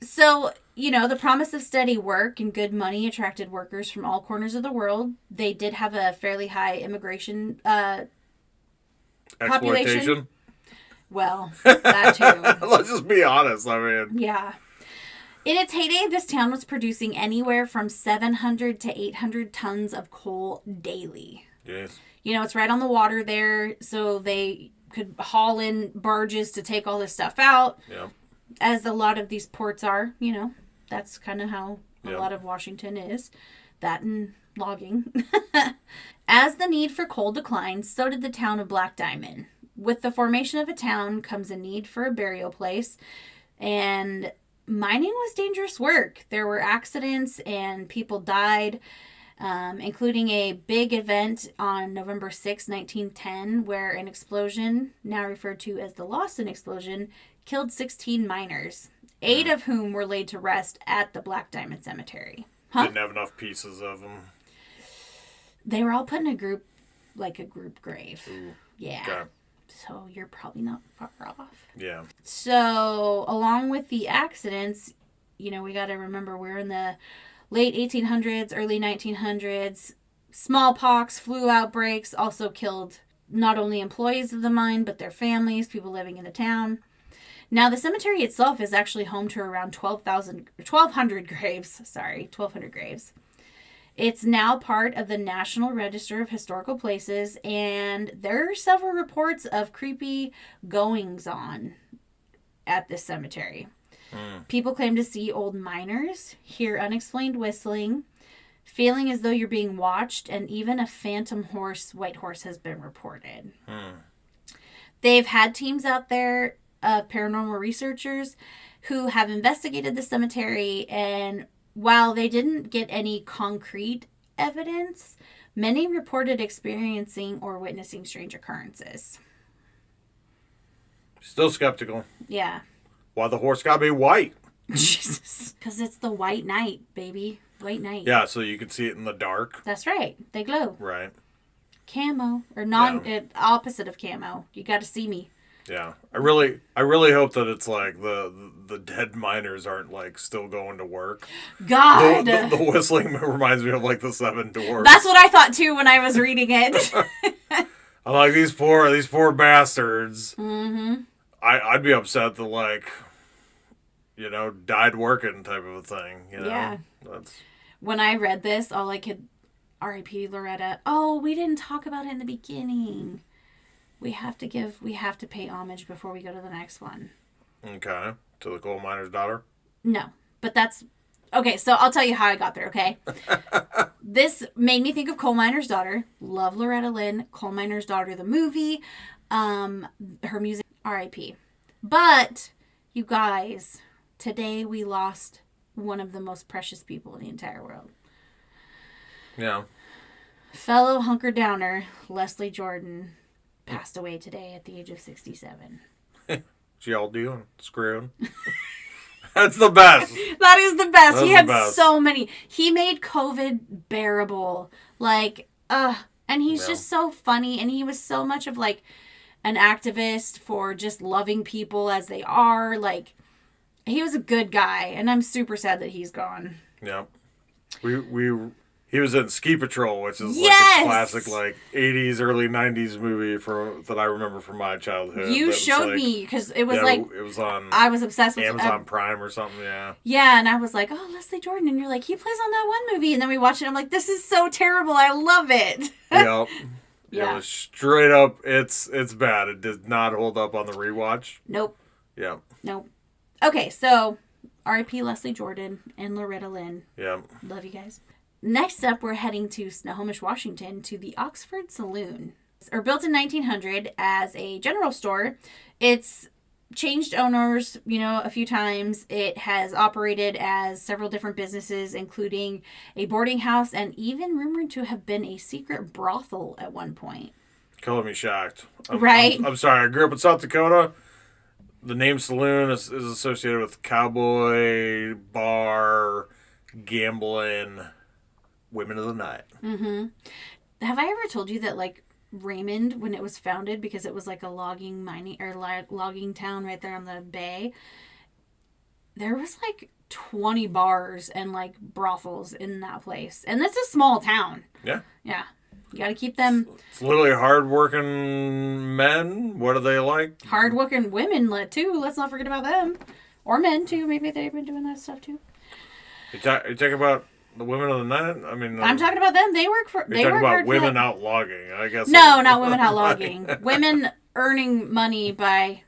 So, the promise of steady work and good money attracted workers from all corners of the world. They did have a fairly high immigration population. Well, that too. Let's just be honest. Yeah. In its heyday, this town was producing anywhere from 700 to 800 tons of coal daily. Yes. It's right on the water there, so they could haul in barges to take all this stuff out. Yeah. As a lot of these ports are, that's kind of how a lot of Washington is. That and logging. As the need for coal declined, so did the town of Black Diamond. With the formation of a town comes a need for a burial place, and mining was dangerous work. There were accidents and people died, including a big event on November 6, 1910, where an explosion, now referred to as the Lawson explosion, killed 16 miners, 8 of whom were laid to rest at the Black Diamond Cemetery. Didn't have enough pieces of them. They were all put in a group grave. Ooh. Yeah. Okay. So you're probably not far off. Yeah. So along with the accidents, we got to remember we're in the late 1800s, early 1900s. Smallpox, flu outbreaks also killed not only employees of the mine, but their families, people living in the town. Now, the cemetery itself is actually home to around 1,200 graves. Sorry, 1,200 graves. It's now part of the National Register of Historical Places, and there are several reports of creepy goings-on at this cemetery. People claim to see old miners, hear unexplained whistling, feeling as though you're being watched, and even a phantom white horse has been reported. They've had teams out there of paranormal researchers who have investigated the cemetery, and while they didn't get any concrete evidence, many reported experiencing or witnessing strange occurrences. Still skeptical. Yeah. Why the horse gotta be white? Jesus. Because it's the white night, baby. White night. Yeah, so you can see it in the dark. That's right. They glow. Right. Camo. Or opposite of camo. You gotta see me. Yeah. I really hope that it's like the dead miners aren't like still going to work. God! The whistling reminds me of like the Seven Dwarfs. That's what I thought too when I was reading it. I'm like, these poor bastards. Mm-hmm. I'd be upset that, like, died working type of a thing. Yeah. That's... When I read this, all I could... R.I.P. Loretta. Oh, we didn't talk about it in the beginning. We have to pay homage before we go to the next one. Okay. To the coal miner's daughter? No. But that's... Okay, so I'll tell you how I got there, okay? This made me think of Coal Miner's Daughter. Love Loretta Lynn. Coal Miner's Daughter, the movie. Her music... R.I.P. But, you guys, today we lost one of the most precious people in the entire world. Yeah. Fellow hunker downer Leslie Jordan passed away today at the age of 67. She all doing? Screwing? That's the best. That is the best. That's he had best. so many. He made COVID bearable. And he's just so funny. And he was so much of like an activist for just loving people as they are. Like, he was a good guy, and I'm super sad that he's gone. Yeah. He was in Ski Patrol, which is Yes! like a classic like 80s, early 90s movie that I remember from my childhood. You showed me, because it was it was on I was obsessed with Amazon Prime or something, yeah. Yeah, and I was like, oh, Leslie Jordan. And you're like, he plays on that one movie. And then we watched it, and I'm like, this is so terrible. I love it. Yep. Yeah. It was straight up, it's bad. It did not hold up on the rewatch. Nope. Yeah. Nope. Okay, so R.I.P. Leslie Jordan and Loretta Lynn. Yeah. Love you guys. Next up, we're heading to Snohomish, Washington, to the Oxford Saloon. Built in 1900 as a general store, it's changed owners, a few times. It has operated as several different businesses, including a boarding house and even rumored to have been a secret brothel at one point. Color me shocked. I'm sorry. I grew up in South Dakota. The name saloon is associated with cowboy, bar, gambling, women of the night. Mm-hmm. Have I ever told you that, like, Raymond, when it was founded, because it was like a logging town right there on the bay, there was like 20 bars and like brothels in that place, and that's a small town. Yeah You got to keep them. It's literally hardworking men. What are they like? Hardworking women too. Let's not forget about them, or men too. Maybe they've been doing that stuff too. You talking about the women of the night? I mean, I'm talking about them. They work for. You're talking about women out logging, I guess. No, not women out logging. Women earning money by.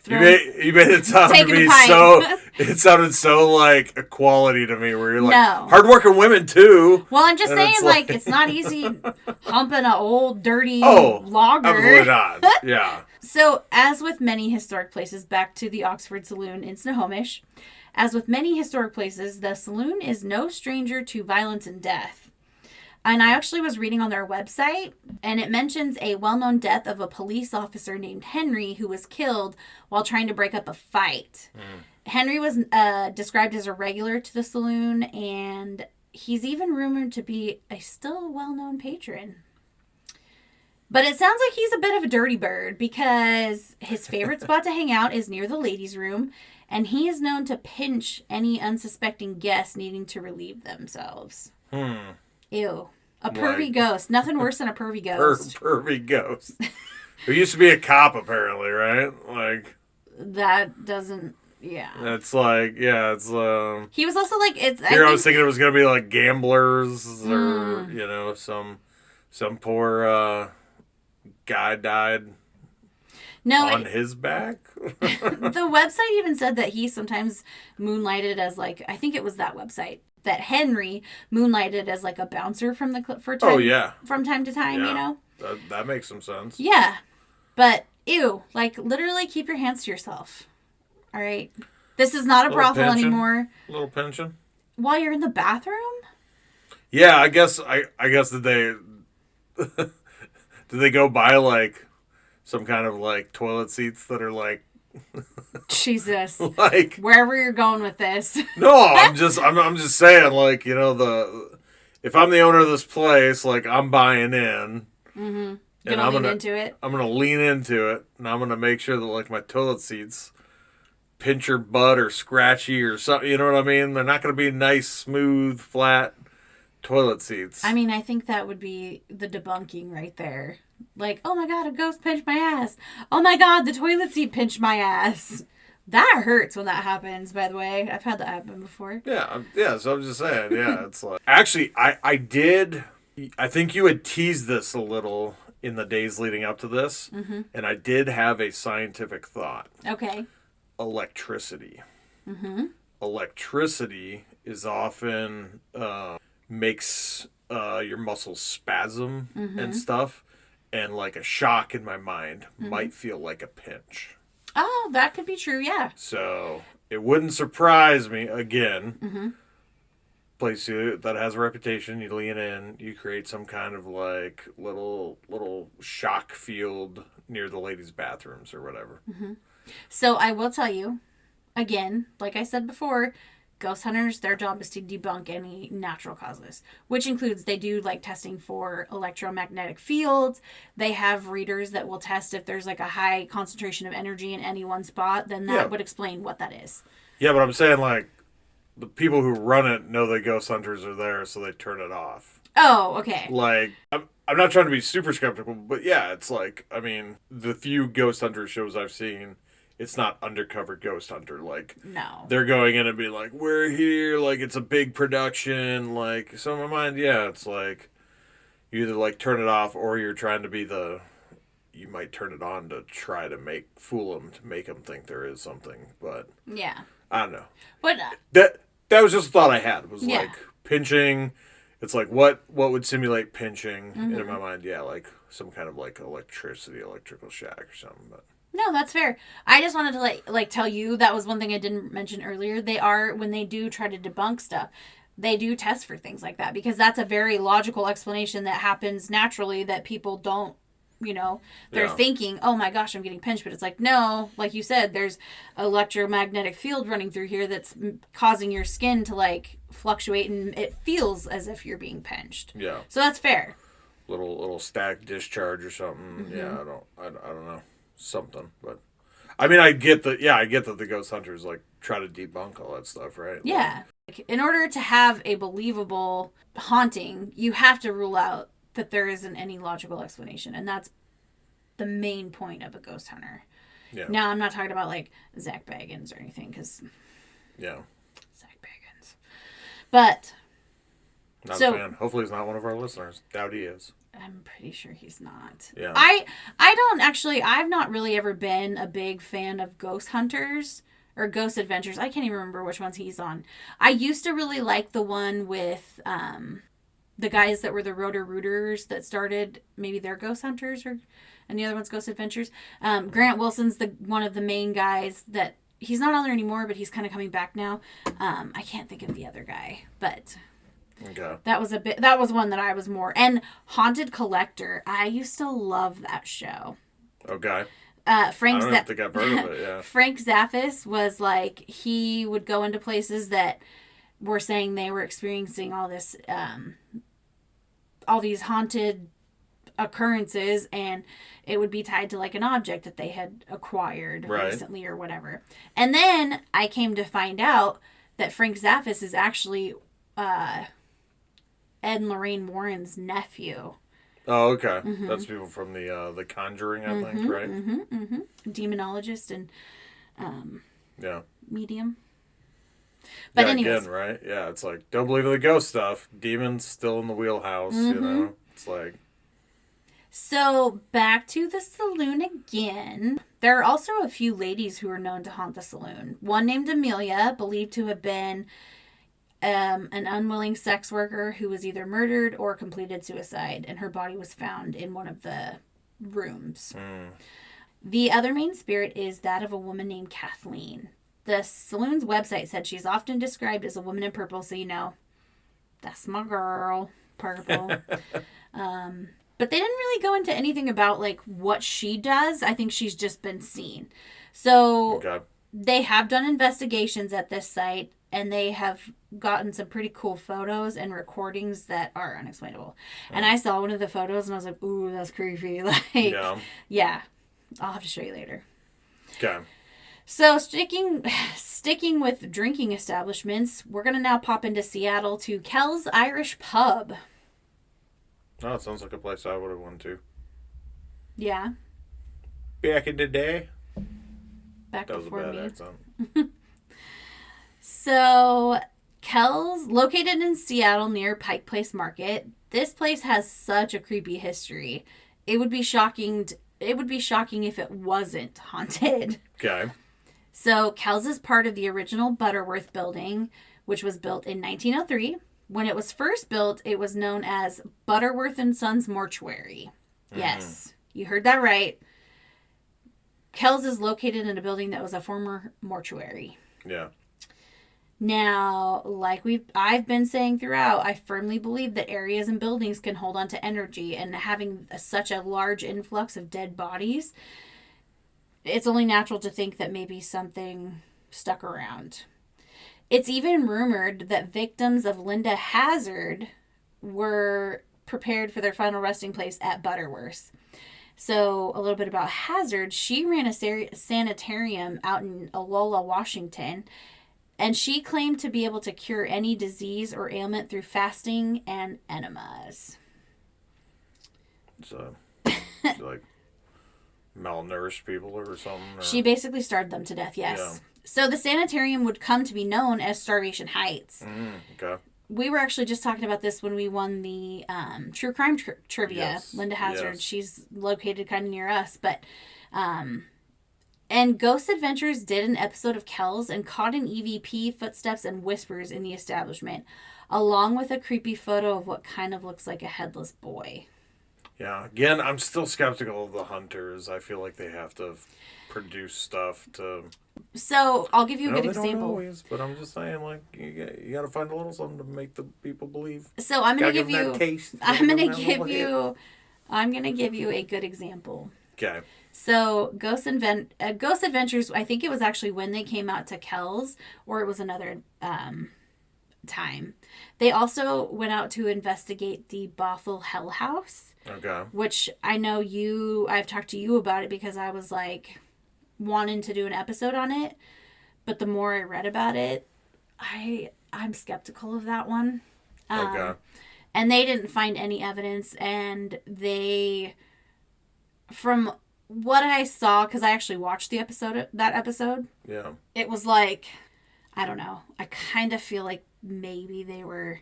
You made it sound to me so. It sounded so like equality to me, where you're like, no. Hardworking women too. Well, I'm just saying, it's not easy humping an old dirty logger. Absolutely not. Yeah. So, as with many historic places, back to the Oxford Saloon in Snohomish. As with many historic places, the saloon is no stranger to violence and death. And I actually was reading on their website, and it mentions a well-known death of a police officer named Henry who was killed while trying to break up a fight. Henry was described as a regular to the saloon, and he's even rumored to be a still well-known patron. But it sounds like he's a bit of a dirty bird, because his favorite spot to hang out is near the ladies' room, and he is known to pinch any unsuspecting guests needing to relieve themselves. Ew. A pervy ghost. Nothing worse than a pervy ghost. Pervy ghost. Who used to be a cop, apparently, right? Like, that doesn't. Yeah. It's like, yeah, it's. He was also like, it's. I was thinking it was gonna be like gamblers or some poor guy died. No, on his back. The website even said that he sometimes moonlighted as like, I think it was that website that Henry moonlighted as like a bouncer from the for time. Oh yeah. From time to time, yeah. You know. That makes some sense. Yeah, but ew, like literally keep your hands to yourself. All right, this is not a brothel anymore. A little pension. While you're in the bathroom. Yeah, I guess did they did they go buy like some kind of like toilet seats that are like Jesus, like wherever you're going with this. No, I'm just saying, like, if I'm the owner of this place, like, I'm buying in. Mm-hmm. I'm gonna lean into it. I'm gonna lean into it, and I'm gonna make sure that like my toilet seats pinch your butt or scratchy or something. You know what I mean? They're not gonna be nice, smooth, flat toilet seats. I mean, I think that would be the debunking right there. Like, oh my god, a ghost pinched my ass. Oh my god, the toilet seat pinched my ass. That hurts when that happens, by the way. I've had that happen before. Yeah, so I'm just saying, yeah, it's like... Actually, I did... I think you had teased this a little in the days leading up to this, and I did have a scientific thought. Okay. Electricity. Electricity is often... makes your muscles spasm and stuff, and like a shock in my mind might feel like a pinch. Oh, that could be true, yeah. So it wouldn't surprise me, again, place that has a reputation, you lean in, you create some kind of like little shock field near the ladies' bathrooms or whatever. So I will tell you, again, like I said before, ghost hunters, their job is to debunk any natural causes, which includes they do like testing for electromagnetic fields. They have readers that will test if there's like a high concentration of energy in any one spot, then that would explain what that is. Yeah, but I'm saying like the people who run it know that ghost hunters are there, so they turn it off. Oh, okay. Like, I'm not trying to be super skeptical, but yeah, it's like, I mean, the few ghost hunter shows I've seen, it's not undercover ghost hunter. Like, no, they're going in and be like, we're here. Like, it's a big production. Like, so in my mind, yeah, it's like you either like turn it off or you're trying to be you might turn it on to try to fool them to make them think there is something. But yeah, I don't know. But that was just a thought I had. Was like pinching. It's like what would simulate pinching? And in my mind, yeah, like some kind of like electrical shock or something. But no, that's fair. I just wanted to like tell you that was one thing I didn't mention earlier. They are, when they do try to debunk stuff, they do test for things like that, because that's a very logical explanation that happens naturally that people don't, they're thinking, oh my gosh, I'm getting pinched. But it's like, no, like you said, there's electromagnetic field running through here that's causing your skin to like fluctuate, and it feels as if you're being pinched. Yeah. So that's fair. Little static discharge or something. Yeah, I don't know. Something, but I mean, I get that the ghost hunters like try to debunk all that stuff, right? Yeah. Like, in order to have a believable haunting, you have to rule out that there isn't any logical explanation, and that's the main point of a ghost hunter. Yeah. Now, I'm not talking about like Zach Baggins or anything, because Zach Baggins, but not a fan. Hopefully, he's not one of our listeners. Doubt he is. I'm pretty sure he's not. Yeah. I don't actually, I've not really ever been a big fan of ghost hunters or ghost adventures. I can't even remember which ones he's on. I used to really like the one with the guys that were the Roto-Rooters that started, maybe they're ghost hunters, and the other one's ghost adventures. Grant Wilson's one of the main guys that, he's not on there anymore, but he's kind of coming back now. I can't think of the other guy, but... Okay. That was one that I was more. And Haunted Collector. I used to love that show. Okay. Frank I don't think I've heard of it, yeah. Frank Zaffis was like, he would go into places that were saying they were experiencing all this, all these haunted occurrences, and it would be tied to like an object that they had acquired recently or whatever. And then I came to find out that Frank Zaffis is actually Ed and Lorraine Warren's nephew. Oh, okay. That's people from the Conjuring, I think, right? Demonologist and Yeah. medium. But yeah, anyways. again, right? Yeah, it's like, don't believe in the ghost stuff. Demons still in the wheelhouse, you know? It's like... So, back to the saloon again. There are also a few ladies who are known to haunt the saloon. One named Amelia, believed to have been an unwilling sex worker who was either murdered or completed suicide, and her body was found in one of the rooms. The other main spirit is that of a woman named Kathleen. The saloon's website said she's often described as a woman in purple, so you know, that's my girl, purple. But they didn't really go into anything about, like, what she does. I think she's just been seen. So they have done investigations at this site, and they have gotten some pretty cool photos and recordings that are unexplainable. And I saw one of the photos, and I was like, ooh, that's creepy. Like, yeah. I'll have to show you later. Okay. So sticking with drinking establishments, we're going to now pop into Seattle to Kel's Irish Pub. Oh, it sounds like a place I would have went to. Yeah. Back in the day. Back that before was a bad me. accent. So, Kel's, located in Seattle near Pike Place Market. This place has such a creepy history. It would be shocking if it wasn't haunted. Okay. So, Kel's is part of the original Butterworth building, which was built in 1903. When it was first built, it was known as Butterworth and Sons Mortuary. Yes, you heard that right. Kel's is located in a building that was a former mortuary. Yeah. Now, like I've been saying throughout, I firmly believe that areas and buildings can hold on to energy, and having such a large influx of dead bodies, it's only natural to think that maybe something stuck around. It's even rumored that victims of Linda Hazard were prepared for their final resting place at Butterworth. So, a little bit about Hazard. She ran a sanitarium out in Olola, Washington, and she claimed to be able to cure any disease or ailment through fasting and enemas. So, like, malnourished people or something? Or... She basically starved them to death, yes. Yeah. So the sanitarium would come to be known as Starvation Heights. Okay. We were actually just talking about this when we won the true crime trivia. Yes. Linda Hazard, she's located kind of near us. But, and Ghost Adventures did an episode of Kel's and caught an EVP, footsteps, and whispers in the establishment, along with a creepy photo of what kind of looks like a headless boy. Yeah, again, I'm still skeptical of the hunters. I feel like they have to produce stuff to... So, I'll give you a good example. Don't always, but I'm just saying, like, you got to find a little something to make the people believe. So, I'm going to give you... I'm going to give you a good example. Okay. So, Ghost Adventures, I think it was actually when they came out to Kel's, or it was another time. They also went out to investigate the Bothell Hell House. Okay. Which I know I've talked to you about it because I was like wanting to do an episode on it. But the more I read about it, I'm skeptical of that one. Okay. And they didn't find any evidence, and from what I saw, because I actually watched that episode. Yeah. It was like, I don't know. I kind of feel like maybe they were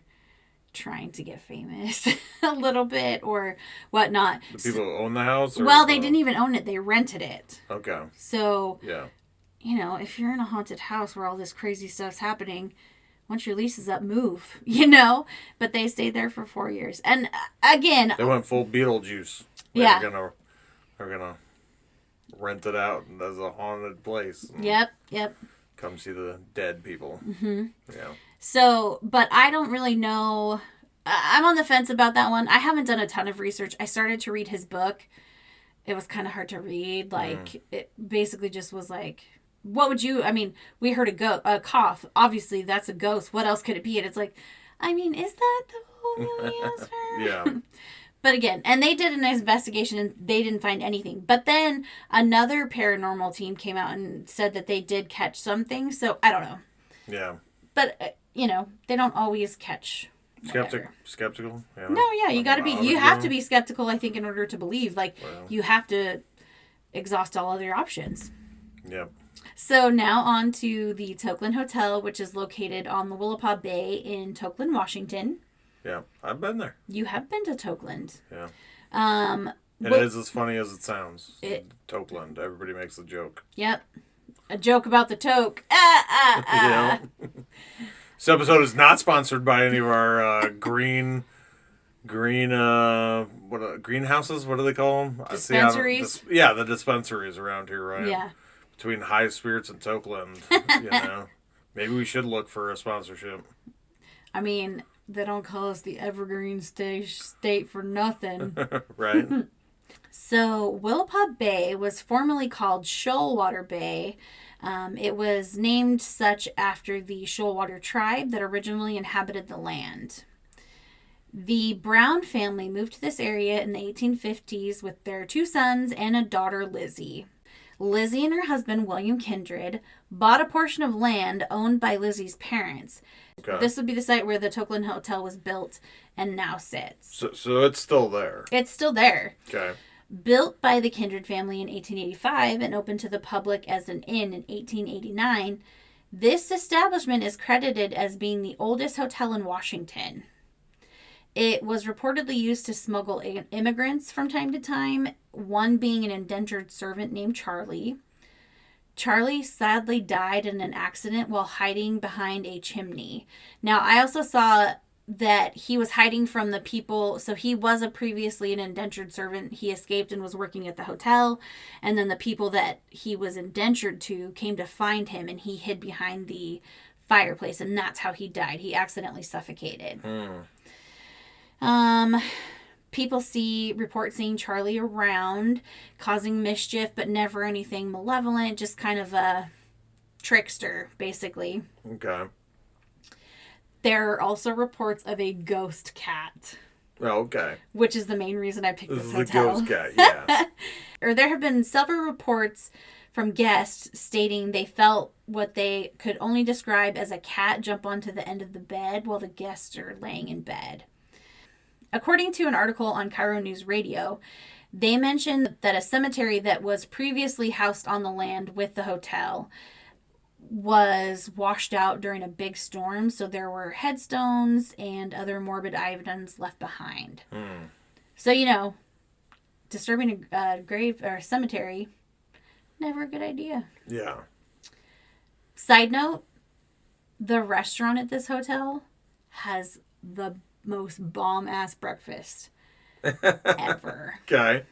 trying to get famous a little bit or whatnot. The people who own the house? Well, they didn't even own it. They rented it. Okay. So, yeah. You know, if you're in a haunted house where all this crazy stuff's happening, once your lease is up, move, you know? But they stayed there for 4 years. And again... They went full Beetlejuice. They're gonna rent it out as a haunted place. Yep. Come see the dead people. Mm-hmm. Yeah. So, but I don't really know. I'm on the fence about that one. I haven't done a ton of research. I started to read his book. It was kind of hard to read. Like, it basically just was like, what would you... I mean, we heard a cough. Obviously, that's a ghost. What else could it be? And it's like, I mean, is that the only answer? Yeah. But again, and they did an investigation and they didn't find anything. But then another paranormal team came out and said that they did catch something. So, I don't know. Yeah. But, you know, they don't always catch skeptical? Yeah. No, yeah, you got to be. You have to be skeptical, I think, in order to believe. Like, you have to exhaust all other options. Yep. So now on to the Tokeland Hotel, which is located on the Willapa Bay in Tokeland, Washington. Yeah, I've been there. You have been to Tokeland. Yeah. Um, And it is as funny as it sounds. Tokeland. Everybody makes the joke. Yep. A joke about the toke. Yeah. This episode is not sponsored by any of our greenhouses. What do they call them? Dispensaries. The dispensaries around here, right? Yeah. Between High Spirits and Tokeland, maybe we should look for a sponsorship. I mean, they don't call us the Evergreen State for nothing. Right. So, Willapa Bay was formerly called Shoalwater Bay. It was named such after the Shoalwater tribe that originally inhabited the land. The Brown family moved to this area in the 1850s with their 2 sons and a daughter, Lizzie. Lizzie and her husband, William Kindred, bought a portion of land owned by Lizzie's parents. Okay. This would be the site where the Tokeland Hotel was built and now sits. So it's still there? It's still there. Okay. Built by the Kindred family in 1885 and opened to the public as an inn in 1889, this establishment is credited as being the oldest hotel in Washington. It was reportedly used to smuggle immigrants from time to time, one being an indentured servant named Charlie. Charlie sadly died in an accident while hiding behind a chimney. Now, I also saw that he was hiding from the people. So he was previously an indentured servant. He escaped and was working at the hotel. And then the people that he was indentured to came to find him, and he hid behind the fireplace. And that's how he died. He accidentally suffocated. People report seeing Charlie around, causing mischief, but never anything malevolent. Just kind of a trickster, basically. Okay. There are also reports of a ghost cat. Oh, okay. Which is the main reason I picked this hotel. The ghost cat, yeah. Or there have been several reports from guests stating they felt what they could only describe as a cat jump onto the end of the bed while the guests are laying in bed. According to an article on Cairo News Radio, they mentioned that a cemetery that was previously housed on the land with the hotel was washed out during a big storm, so there were headstones and other morbid items left behind. So, disturbing a grave or a cemetery, never a good idea. Yeah. Side note, the restaurant at this hotel has the most bomb-ass breakfast ever. Okay.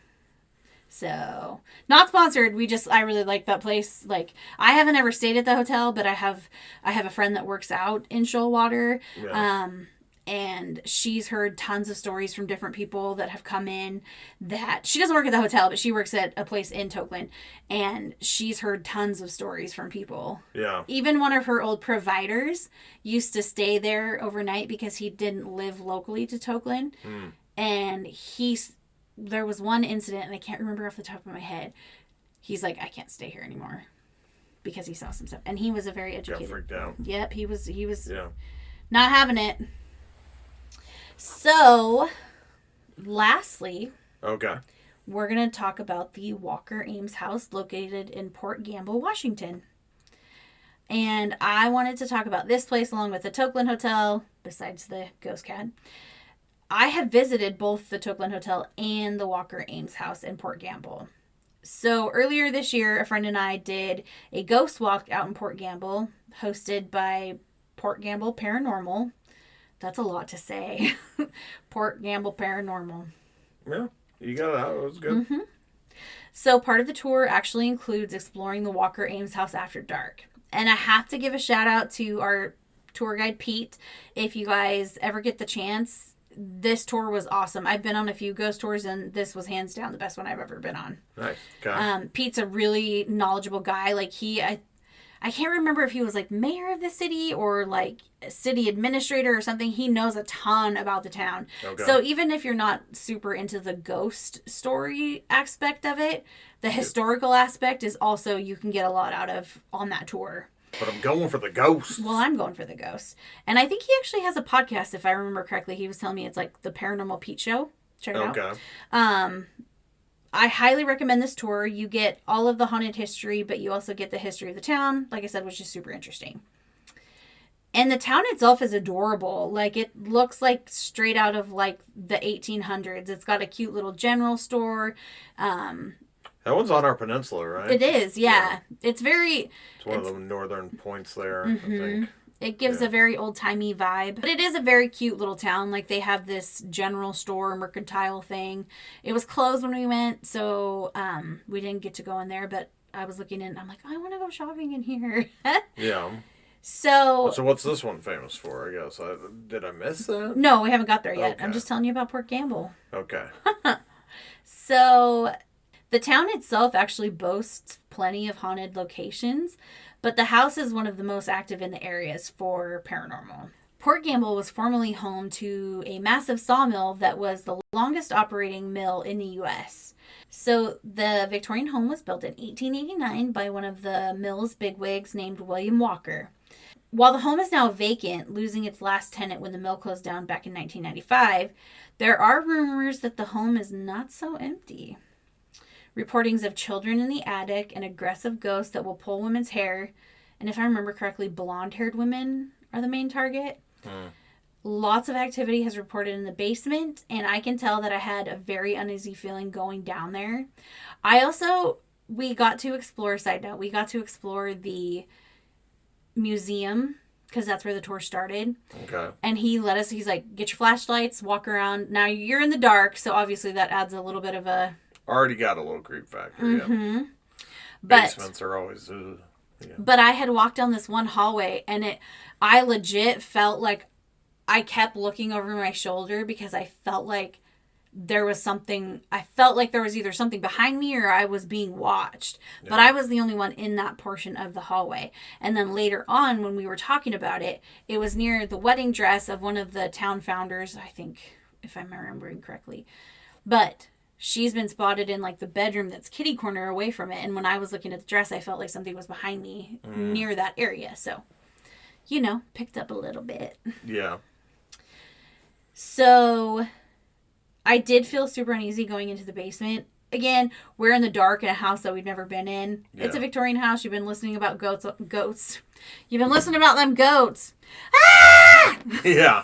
So, not sponsored. I really like that place. Like, I haven't ever stayed at the hotel, but I have a friend that works out in Shoalwater. Yeah. And she's heard tons of stories from different people that have come in that she doesn't work at the hotel, but she works at a place in Tokeland, and she's heard tons of stories from people. Yeah. Even one of her old providers used to stay there overnight because he didn't live locally to Tokeland. And there was one incident, and I can't remember off the top of my head. He's like, I can't stay here anymore because he saw some stuff. And he was a very educated. Got freaked out. Yep, he was not having it. So, lastly, okay, we're going to talk about the Walker Ames house located in Port Gamble, Washington. And I wanted to talk about this place along with the Tokeland Hotel, besides the ghost cat. I have visited both the Tokeland Hotel and the Walker Ames house in Port Gamble. So earlier this year, a friend and I did a ghost walk out in Port Gamble, hosted by Port Gamble Paranormal. That's a lot to say. Port Gamble Paranormal. Yeah, you got that. It was good. Mm-hmm. So part of the tour actually includes exploring the Walker Ames house after dark. And I have to give a shout out to our tour guide, Pete. If you guys ever get the chance, this tour was awesome. I've been on a few ghost tours, and this was hands down the best one I've ever been on. Nice. Okay. Pete's a really knowledgeable guy. Like I can't remember if he was like mayor of the city or like city administrator or something. He knows a ton about the town. Okay. So even if you're not super into the ghost story aspect of it, the historical aspect is also, you can get a lot out of on that tour. But I'm going for the ghosts. Well, I'm going for the ghosts. And I think he actually has a podcast, if I remember correctly. He was telling me it's like the Paranormal Pete Show. Check it out. I highly recommend this tour. You get all of the haunted history, but you also get the history of the town, like I said, which is super interesting. And the town itself is adorable. Like, it looks like straight out of, like, the 1800s. It's got a cute little general store. That one's on our peninsula, right? It is, yeah. It's very... It's one of the northern points there, I think. It gives a very old-timey vibe. But it is a very cute little town. Like, they have this general store, mercantile thing. It was closed when we went, so we didn't get to go in there. But I was looking in, and I'm like, I want to go shopping in here. Yeah. So what's this one famous for, I guess? Did I miss that? No, we haven't got there yet. Okay. I'm just telling you about Port Gamble. Okay. So the town itself actually boasts plenty of haunted locations, but the house is one of the most active in the areas for paranormal. Port Gamble was formerly home to a massive sawmill that was the longest operating mill in the U.S. So the Victorian home was built in 1889 by one of the mill's bigwigs named William Walker. While the home is now vacant, losing its last tenant when the mill closed down back in 1995, there are rumors that the home is not so empty. Reportings of children in the attic, an aggressive ghost that will pull women's hair, and if I remember correctly, blonde-haired women are the main target. Lots of activity has reported in the basement, and I can tell that I had a very uneasy feeling going down there. We got to explore, side note, we got to explore the museum because that's where the tour started. Okay. And he's like, get your flashlights, walk around. Now you're in the dark, so obviously that adds a little bit of a... Already got a little creep factor, yeah. Basements are always... yeah. But I had walked down this one hallway, and I legit felt like I kept looking over my shoulder because I felt like there was something... I felt like there was either something behind me or I was being watched. Yeah. But I was the only one in that portion of the hallway. And then later on, when we were talking about it, it was near the wedding dress of one of the town founders, I think, if I'm remembering correctly. But... she's been spotted in, like, the bedroom that's kitty corner away from it. And when I was looking at the dress, I felt like something was behind me near that area. So, picked up a little bit. Yeah. So, I did feel super uneasy going into the basement. Again, we're in the dark in a house that we've never been in. Yeah. It's a Victorian house. You've been listening about goats. You've been listening about them goats. Ah! Yeah.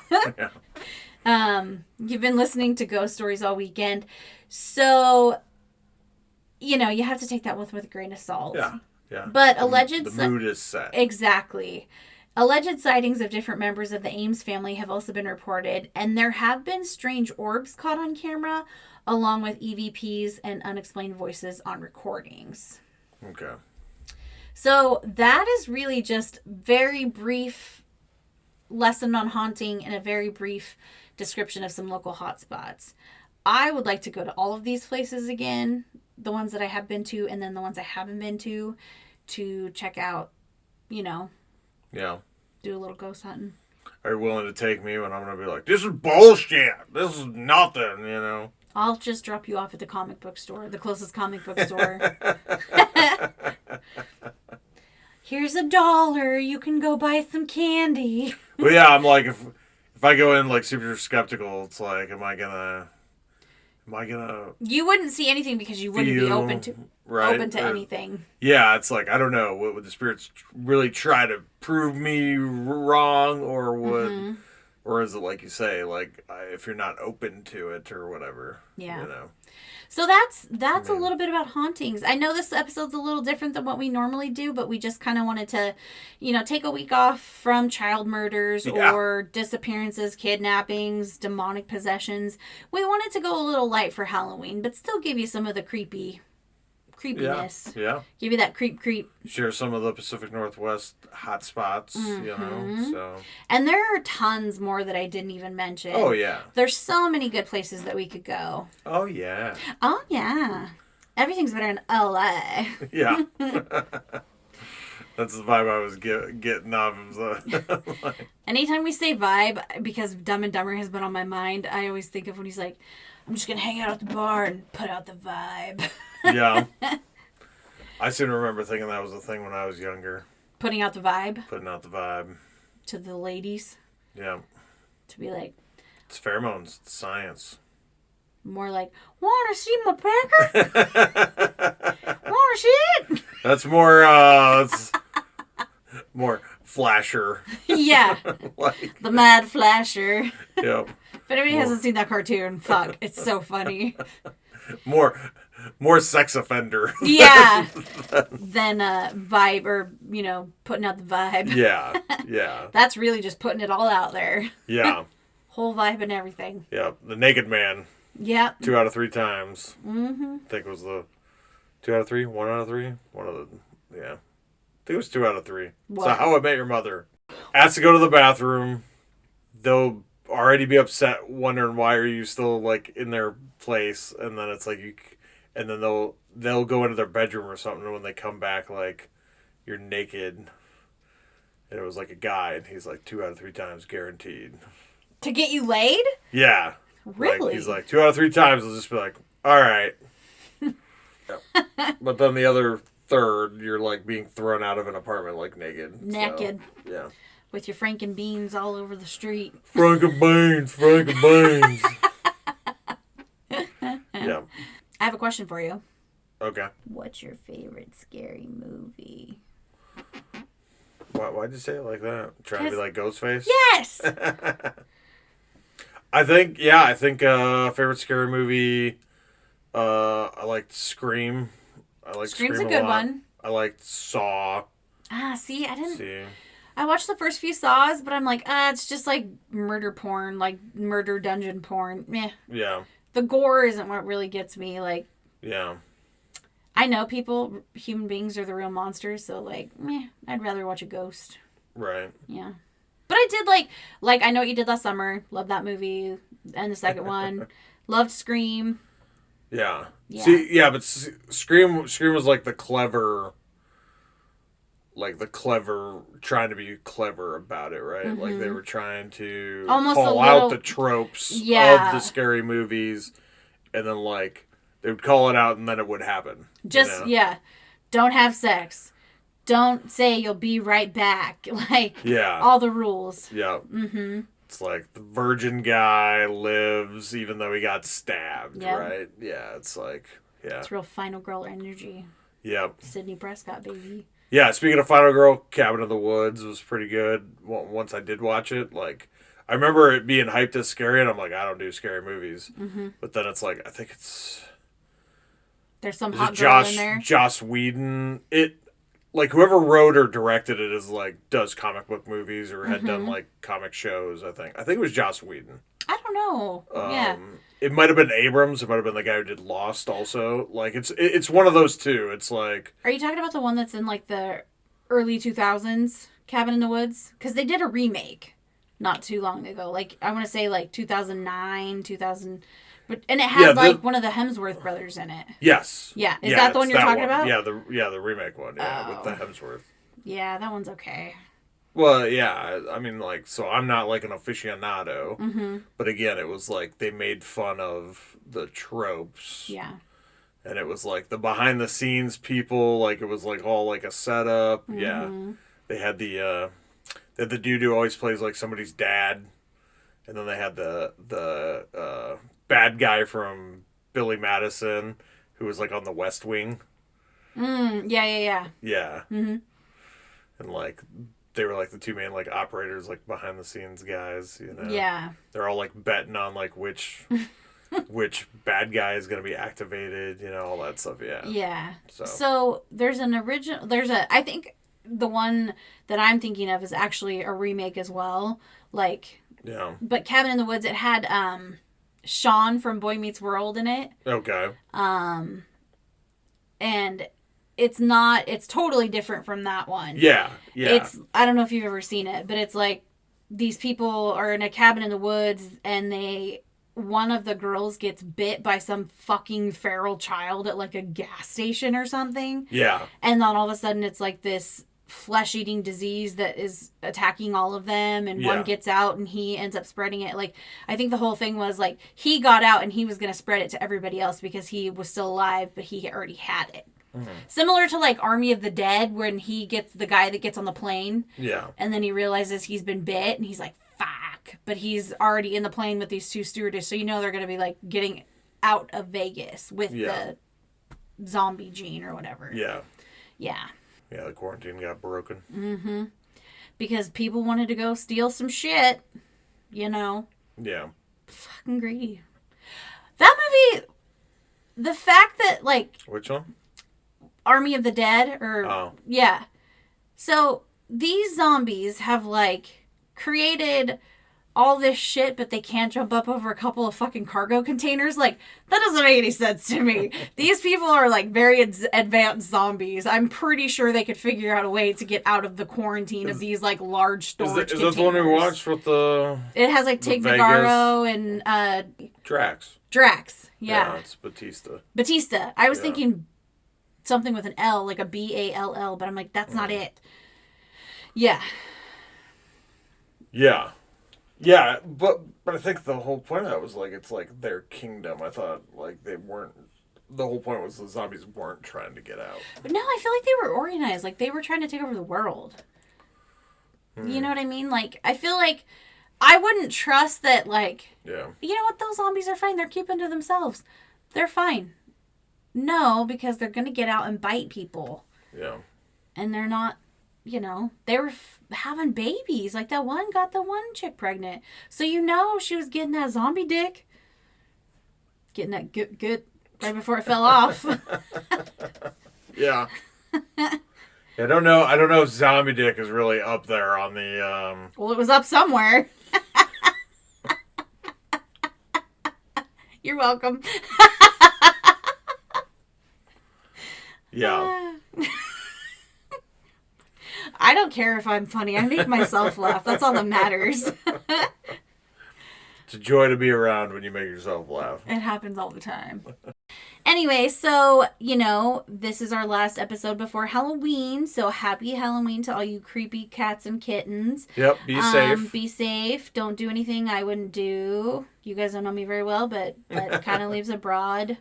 You've been listening to ghost stories all weekend. So, you have to take that with a grain of salt. Yeah, yeah. But the mood is set. Exactly. Alleged sightings of different members of the Ames family have also been reported, and there have been strange orbs caught on camera, along with EVPs and unexplained voices on recordings. Okay. So that is really just very brief lesson on haunting and a very brief description of some local hotspots. I would like to go to all of these places again, the ones that I have been to and then the ones I haven't been to check out, Yeah. Do a little ghost hunting. Are you willing to take me when I'm going to be like, this is bullshit. This is nothing, I'll just drop you off at the comic book store, the closest comic book store. Here's $1. You can go buy some candy. Well, yeah, I'm like, if I go in like super skeptical, it's like, am I gonna? You wouldn't see anything because you wouldn't be open to anything. Yeah, it's like, I don't know. Would the spirits really try to prove me wrong, or would, or is it like you say, like if you're not open to it or whatever? Yeah. So that's a little bit about hauntings. I know this episode's a little different than what we normally do, but we just kind of wanted to, take a week off from child murders or disappearances, kidnappings, demonic possessions. We wanted to go a little light for Halloween, but still give you some of the creepiness. Yeah. Give you that creep. Share some of the Pacific Northwest hot spots, so. And there are tons more that I didn't even mention. Oh, yeah. There's so many good places that we could go. Oh, yeah. Oh, yeah. Everything's better in LA. Yeah. That's the vibe I was getting off of. Anytime we say vibe, because Dumb and Dumber has been on my mind, I always think of when he's like, I'm just going to hang out at the bar and put out the vibe. Yeah. I seem to remember thinking that was a thing when I was younger. Putting out the vibe? Putting out the vibe. To the ladies? Yeah. To be like... It's pheromones. It's science. More like, wanna see my pecker? Wanna see it? That's more flasher. Yeah. Like, the Mad Flasher. Yep. If anybody hasn't seen that cartoon, fuck. It's so funny. More sex offender. Yeah. Than vibe or, putting out the vibe. Yeah. Yeah. That's really just putting it all out there. Yeah. Whole vibe and everything. Yeah. The Naked Man. Yep. 2 out of 3 times. Mm-hmm. I think it was the 2 out of 3? 1 out of 3? Yeah. I think it was 2 out of 3. What? So How I Met Your Mother. Asked to go to the bathroom. They'll already be upset, wondering why are you still like in their place, and then it's like and then they'll go into their bedroom or something, and when they come back, like, you're naked. And it was like a guy, and he's like 2 out of 3 times guaranteed. To get you laid? Yeah. Really? Like, he's like 2 out of 3 times. I'll just be like, all right. But then the other third, you're like being thrown out of an apartment like naked. Naked. So, yeah. With your frankenbeans all over the street. Frankenbeans. Yeah. I have a question for you. Okay. What's your favorite scary movie? Why'd you say it like that? Trying to be like Ghostface? Yes! I think favorite scary movie, I liked Scream. Scream's Scream a good lot. one. I liked Saw. See, I didn't... I watched the first few Saws, but I'm like, it's just like murder porn, like murder dungeon porn. Meh. Yeah. The gore isn't what really gets me. Like, yeah. I know human beings are the real monsters, so like, I'd rather watch a ghost. Right. Yeah. But I did like I Know What You Did Last Summer. Loved that movie. And the second one. Loved Scream. Yeah. See, yeah, but Scream was like the clever, trying to be clever about it, right? Mm-hmm. Like they were trying to call out the tropes of the scary movies, and then like they would call it out, and then it would happen. Just don't have sex. Don't say you'll be right back. Like all the rules. Yeah. Mm-hmm. It's like the virgin guy lives even though he got stabbed, right? Yeah, it's like it's real Final Girl energy. Yep. Sydney Prescott, baby. Yeah, speaking of Final Girl, Cabin in the Woods was pretty good. Once I did watch it, like, I remember it being hyped as scary, and I'm like, I don't do scary movies. Mm-hmm. But then it's like, I think there's some hot girl in there. Joss Whedon. Like, whoever wrote or directed it is, like, does comic book movies or had done, like, comic shows, I think. I think it was Joss Whedon. I don't know. Yeah. It might have been Abrams. It might have been the guy who did Lost also. Like, it's one of those two. It's like... Are you talking about the one that's in, like, the early 2000s, Cabin in the Woods? Because they did a remake not too long ago. Like, I want to say, like, 2009, 2000... And it had, one of the Hemsworth brothers in it. Yes. Yeah. Is that the one you're talking about? Yeah, the remake one. Yeah, with the Hemsworth. Yeah, that one's okay. Well, yeah, I mean, like, so I'm not, like, an aficionado, but again, it was, like, they made fun of the tropes. Yeah. And it was, like, the behind-the-scenes people, like, it was, like, all, like, a setup. Mm-hmm. Yeah. They had the dude who always plays, like, somebody's dad, and then they had the bad guy from Billy Madison, who was, like, on the West Wing. Yeah. Yeah. Mm-hmm. And, like... They were like the two main like operators, like behind the scenes guys, you know. Yeah. They're all like betting on like which bad guy is gonna be activated, you know, all that stuff. Yeah. Yeah. So there's I think the one that I'm thinking of is actually a remake as well. Like. Yeah. But Cabin in the Woods, it had Sean from Boy Meets World in it. Okay. And it's totally different from that one. Yeah. I don't know if you've ever seen it, but it's like these people are in a cabin in the woods and one of the girls gets bit by some fucking feral child at like a gas station or something. Yeah. And then all of a sudden it's like this flesh-eating disease that is attacking all of them, and one gets out and he ends up spreading it. Like, I think the whole thing was like he got out and he was going to spread it to everybody else because he was still alive, but he already had it. Mm-hmm. Similar to like Army of the Dead, when he gets the guy that gets on the plane. Yeah. And then he realizes he's been bit and he's like, fuck. But he's already in the plane with these two stewardesses. So you know they're going to be like getting out of Vegas with the zombie gene or whatever. Yeah. Yeah. Yeah, the quarantine got broken. Mm-hmm. Because people wanted to go steal some shit, you know. Yeah. Fucking greedy. That movie, the fact that, like... Which one? Army of the Dead, or... Oh. Yeah. So, these zombies have, like, created all this shit, but they can't jump up over a couple of fucking cargo containers. Like, that doesn't make any sense to me. These people are, like, very advanced zombies. I'm pretty sure they could figure out a way to get out of the quarantine of these, like, large storage containers. Is that the one we watched with the... It has, like, Tig Notaro and... Drax. Yeah. It's Batista. I was thinking something with an L, like a Ball, but I'm like, that's not it. Yeah. Yeah. Yeah, but I think the whole point of that was, like, it's like their kingdom. I thought, like, they weren't... The whole point was the zombies weren't trying to get out. But no, I feel like they were organized. Like, they were trying to take over the world. You know what I mean? Like, I feel like I wouldn't trust that, like... Yeah. You know what? Those zombies are fine. They're keeping to themselves. They're fine. No, because they're going to get out and bite people. Yeah. And they're not... You know, they were having babies. Like, that one got the one chick pregnant. So, you know, she was getting that zombie dick. Getting that good right before it fell off. Yeah. I don't know if zombie dick is really up there on the... Well, it was up somewhere. You're welcome. Yeah. I don't care if I'm funny. I make myself laugh. That's all that matters. It's a joy to be around when you make yourself laugh. It happens all the time. Anyway, so, you know, this is our last episode before Halloween. So happy Halloween to all you creepy cats and kittens. Yep, be safe. Be safe. Don't do anything I wouldn't do. You guys don't know me very well, but that kind of leaves a broad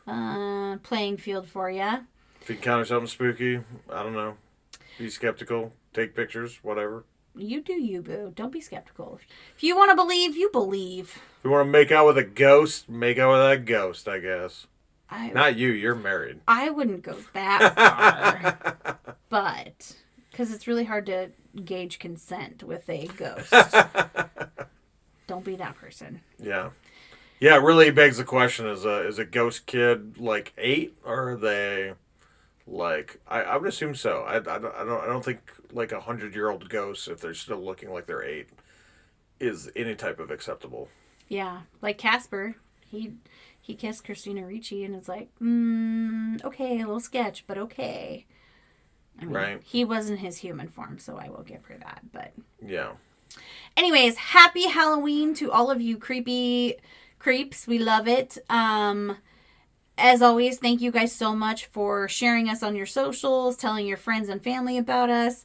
playing field for you. If you encounter something spooky, I don't know. Be skeptical. Take pictures. Whatever. You do you, boo. Don't be skeptical. If you want to believe, you believe. If you want to make out with a ghost, make out with that ghost, I guess. Not you. You're married. I wouldn't go that far. But, because it's really hard to gauge consent with a ghost. Don't be that person. Yeah. Yeah, it really begs the question, is a ghost kid, like, 8? Or are they... Like, I would assume so. I don't think, like, 100-year-old ghosts, if they're still looking like they're 8, is any type of acceptable. Yeah. Like Casper. He kissed Christina Ricci, and it's like, okay, a little sketch, but okay. I mean, right. He wasn't his human form, so I will give her that, but... Yeah. Anyways, happy Halloween to all of you creepy creeps. We love it. As always, thank you guys so much for sharing us on your socials, telling your friends and family about us.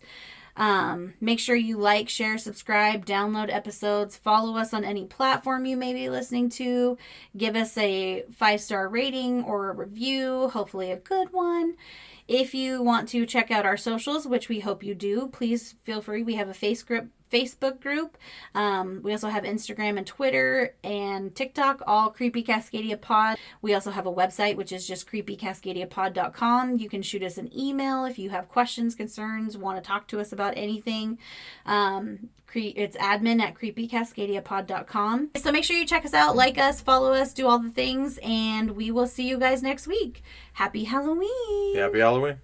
Make sure you like, share, subscribe, download episodes, follow us on any platform you may be listening to. Give us a 5-star rating or a review, hopefully a good one. If you want to check out our socials, which we hope you do, please feel free. We have a Facebook group. We also have Instagram and Twitter and TikTok, all Creepy Cascadia Pod. We also have a website, which is just creepycascadiapod.com. You can shoot us an email if you have questions, concerns, want to talk to us about anything. It's admin@creepycascadiapod.com. So make sure you check us out, like us, follow us, do all the things, and we will see you guys next week. Happy Halloween! Happy Halloween!